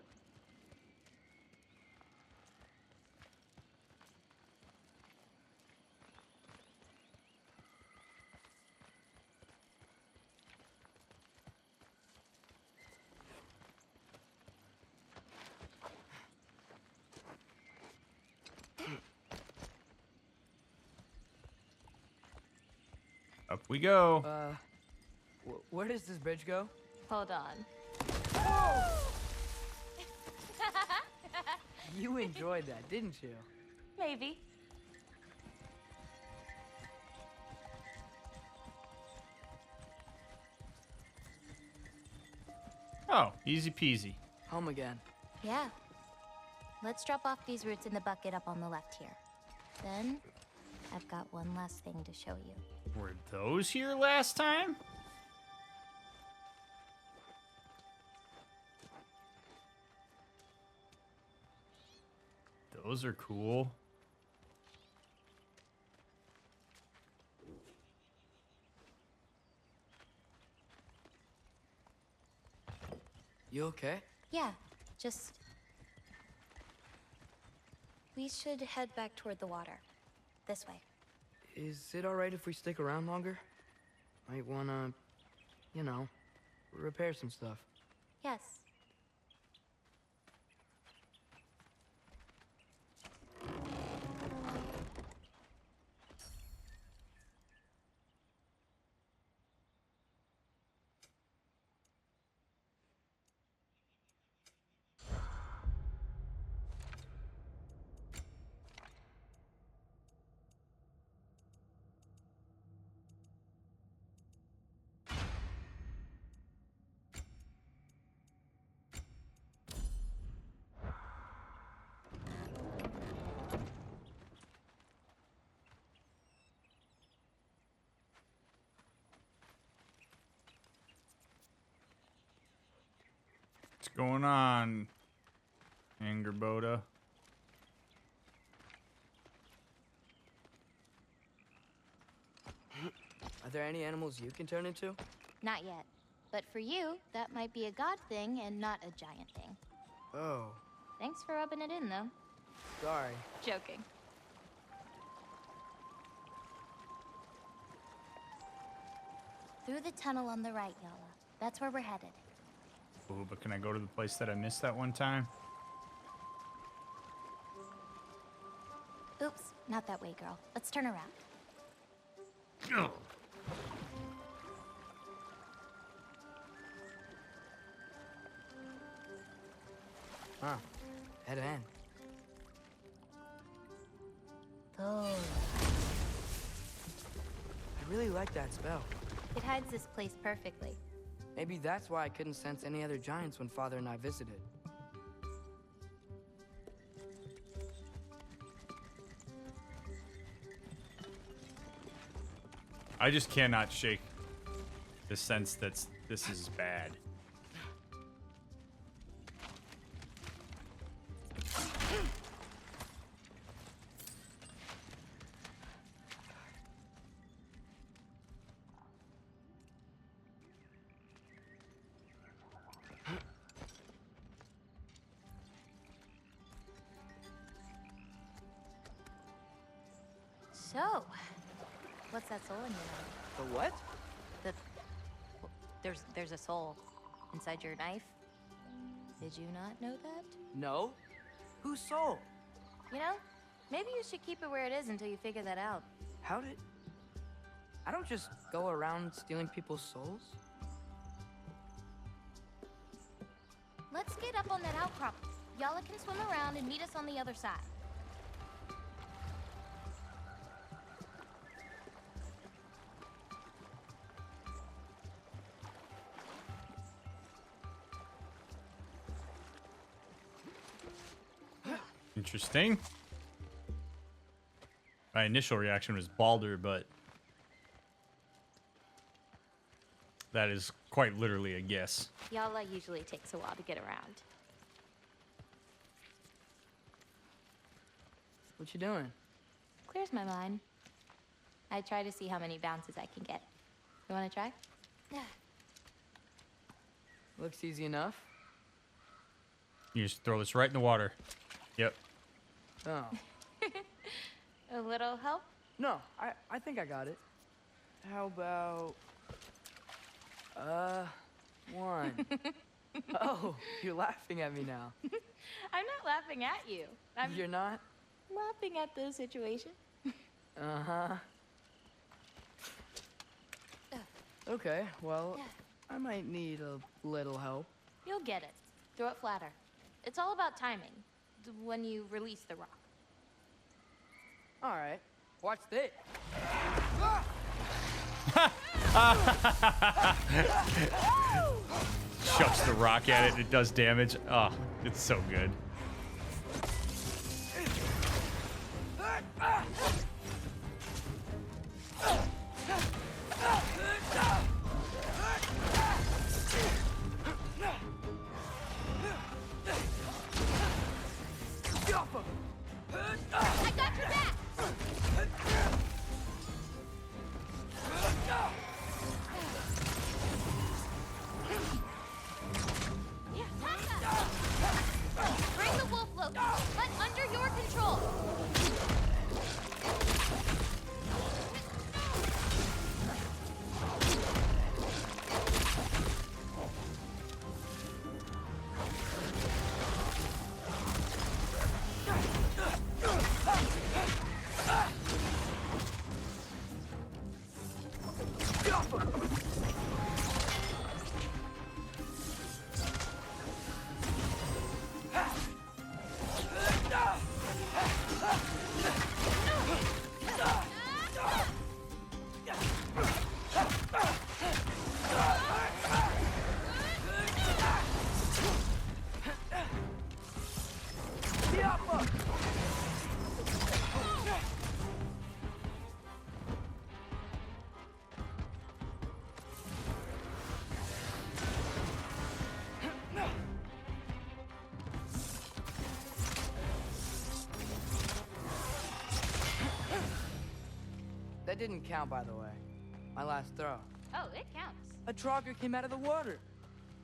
Up we go. Where does this bridge go? Hold on. You enjoyed that, didn't you? Maybe. Oh, easy peasy. Home again. Yeah. Let's drop off these roots in the bucket up on the left here. Then, I've got one last thing to show you. Were those here last time? Those are cool. You okay? Yeah, just... We should head back toward the water. This way. Is it alright if we stick around longer? Might wanna, you know, repair some stuff. Yes. What's going on, Angerboda? Are there any animals you can turn into? Not yet. But for you, that might be a god thing and not a giant thing. Oh. Thanks for rubbing it in, though. Sorry. Joking. Through the tunnel on the right, Yala. That's where we're headed. Ooh, but can I go to the place that I missed that one time? Oops, not that way, girl. Let's turn around. Oh. Huh. Head end. Oh. I really like that spell. It hides this place perfectly. Maybe that's why I couldn't sense any other giants when Father and I visited. I just cannot shake the sense that this is bad. So, what's that soul in your mind? The what? There's a soul. inside your knife. Did you not know that? No? Whose soul? You know, maybe you should keep it where it is until you figure that out. How did... I don't just go around stealing people's souls. Let's get up on that outcrop. Y'all can swim around and meet us on the other side. Interesting. My initial reaction was Baldur, but that is quite literally a guess. Yala usually takes a while to get around. What you doing? Clears my mind. I try to see how many bounces I can get. You want to try? Looks easy enough. You just throw this right in the water. Yep. Oh. A little help? No, I think I got it. How about... one. Oh, you're laughing at me now. I'm not laughing at you. You're not? Laughing at the situation. Uh-huh. Okay, well, I might need a little help. You'll get it. Throw it flatter. It's all about timing. When you release the rock. All right. Watch this. Chucks the rock at it. It does damage. Oh, it's so good. I got your back! Bring the wolf load, but under your control. That didn't count, by the way. My last throw. Oh, it counts. A Trogger came out of the water.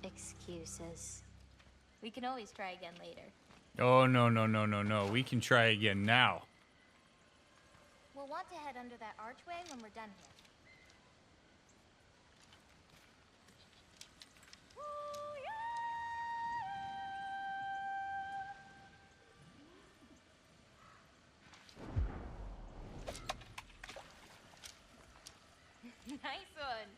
Excuses. We can always try again later. Oh, no, no, no, no, no. We can try again now. We'll want to head under that archway when we're done here. Nice one.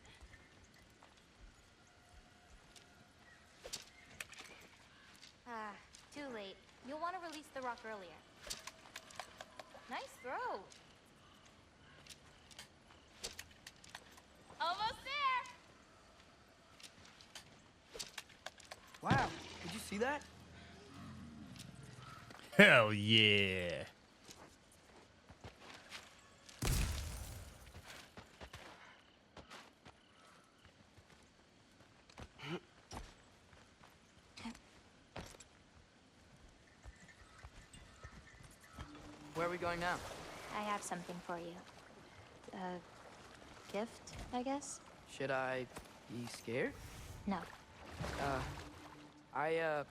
Ah, too late. You'll want to release the rock earlier. Nice throw. Almost there. Wow, did you see that? Hell yeah. Where are we going now? I have something for you. A gift, I guess? Should I be scared? No. I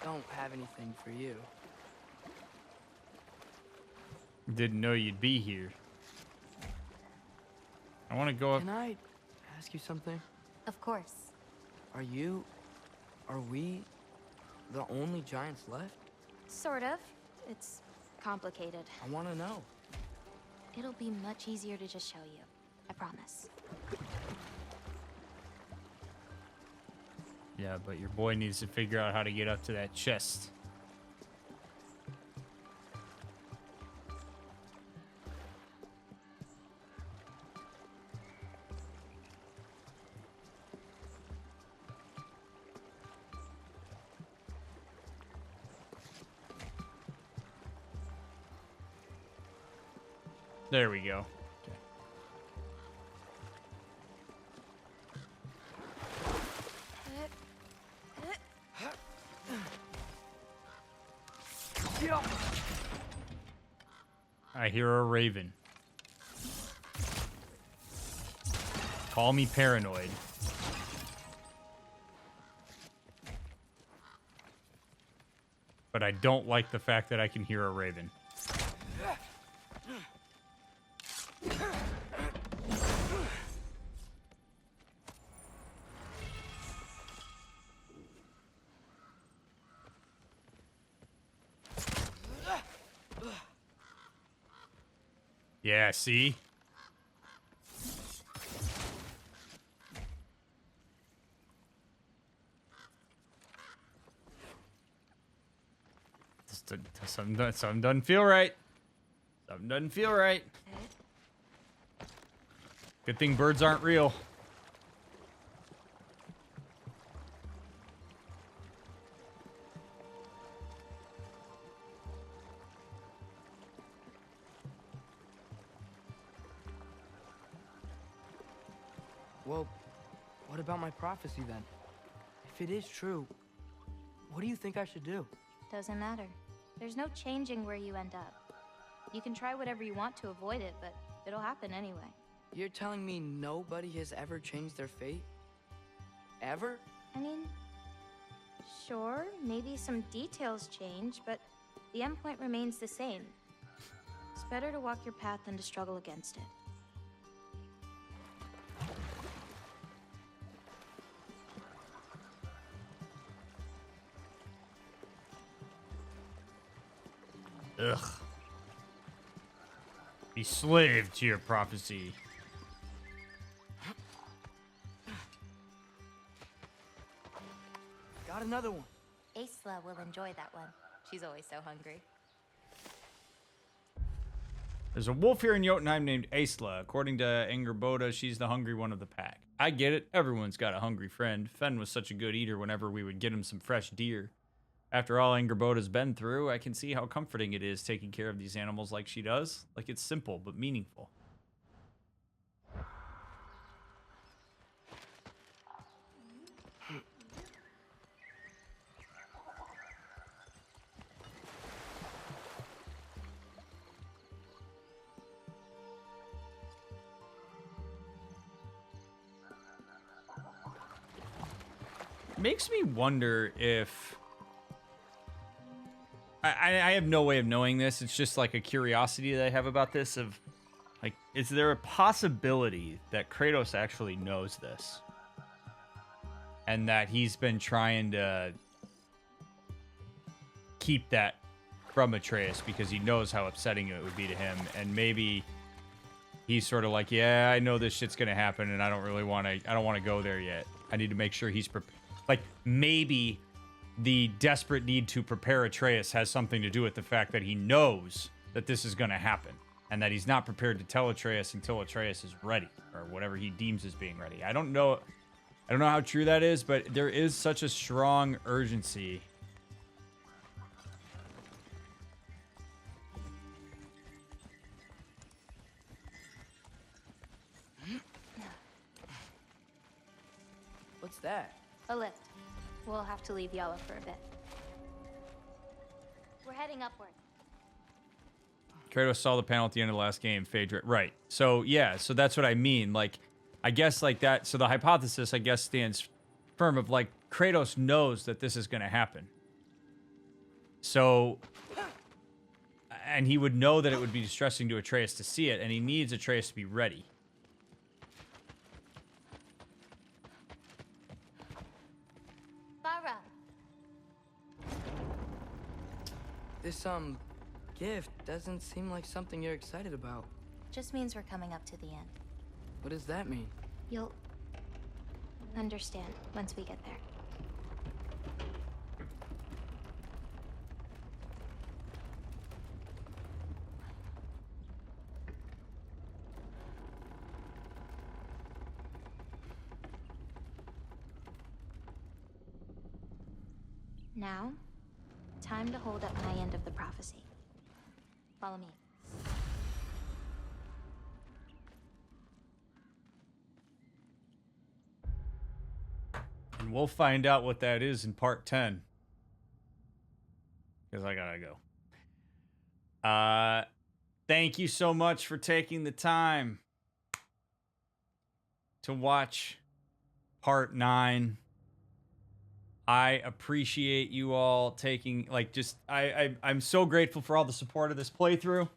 don't have anything for you. Didn't know you'd be here. I want to go up. Can I ask you something? Of course. Are we the only giants left? Sort of. It's complicated. I want to know. It'll be much easier to just show you. I promise. Yeah, but your boy needs to figure out how to get up to that chest. There we go. I hear a raven. Call me paranoid. But I don't like the fact that I can hear a raven. Yeah, see? Something doesn't feel right. Something doesn't feel right. Good thing birds aren't real. Well, what about my prophecy then? If it is true, what do you think I should do? Doesn't matter. There's no changing where you end up. You can try whatever you want to avoid it, but it'll happen anyway. You're telling me nobody has ever changed their fate? Ever? I mean, sure, maybe some details change, but the endpoint remains the same. It's better to walk your path than to struggle against it. Ugh. Be slave to your prophecy. Got another one. Aisla will enjoy that one. She's always so hungry. There's a wolf here in Jotunheim named Aisla. According to Angerboda, she's the hungry one of the pack. I get it. Everyone's got a hungry friend. Fen was such a good eater whenever we would get him some fresh deer. After all Angerboda's been through, I can see how comforting it is taking care of these animals like she does. Like it's simple, but meaningful. Makes me wonder if... I have no way of knowing this. It's just like a curiosity that I have about this of, like, is there a possibility that Kratos actually knows this? And that he's been trying to keep that from Atreus because he knows how upsetting it would be to him. And maybe he's sort of like, yeah, I know this shit's going to happen and I don't really want to, I don't want to go there yet. I need to make sure he's prepared. Like, maybe the desperate need to prepare Atreus has something to do with the fact that he knows that this is going to happen and that he's not prepared to tell Atreus until Atreus is ready or whatever he deems as being ready. I don't know how true that is, but there is such a strong urgency. What's that? A lift. We'll have to leave Yala for a bit. We're heading upward. Kratos saw the panel at the end of the last game. Phaedra, right. So, yeah, so that's what I mean. Like, I guess like that. So the hypothesis, I guess, stands firm of like, Kratos knows that this is going to happen. So, and he would know that it would be distressing to Atreus to see it, and he needs Atreus to be ready. This, gift doesn't seem like something you're excited about. Just means we're coming up to the end. What does that mean? You'll understand once we get there. Now, time to hold up my end of the prophecy. Follow me. And we'll find out what that is in part 10. Because I gotta go. Thank you so much for taking the time to watch part 9. I appreciate you all taking, like, just, I'm so grateful for all the support of this playthrough.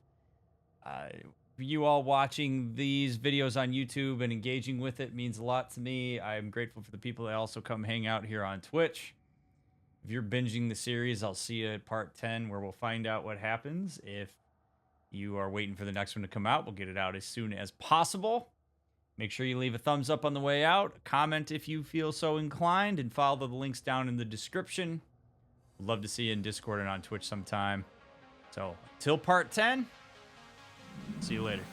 You all watching these videos on YouTube and engaging with it means a lot to me. I'm grateful for the people that also come hang out here on Twitch. If you're binging the series, I'll see you at part 10 where we'll find out what happens. If you are waiting for the next one to come out, we'll get it out as soon as possible. Make sure you leave a thumbs up on the way out, comment if you feel so inclined, and follow the links down in the description. Would love to see you in Discord and on Twitch sometime. So, till part 10, see you later.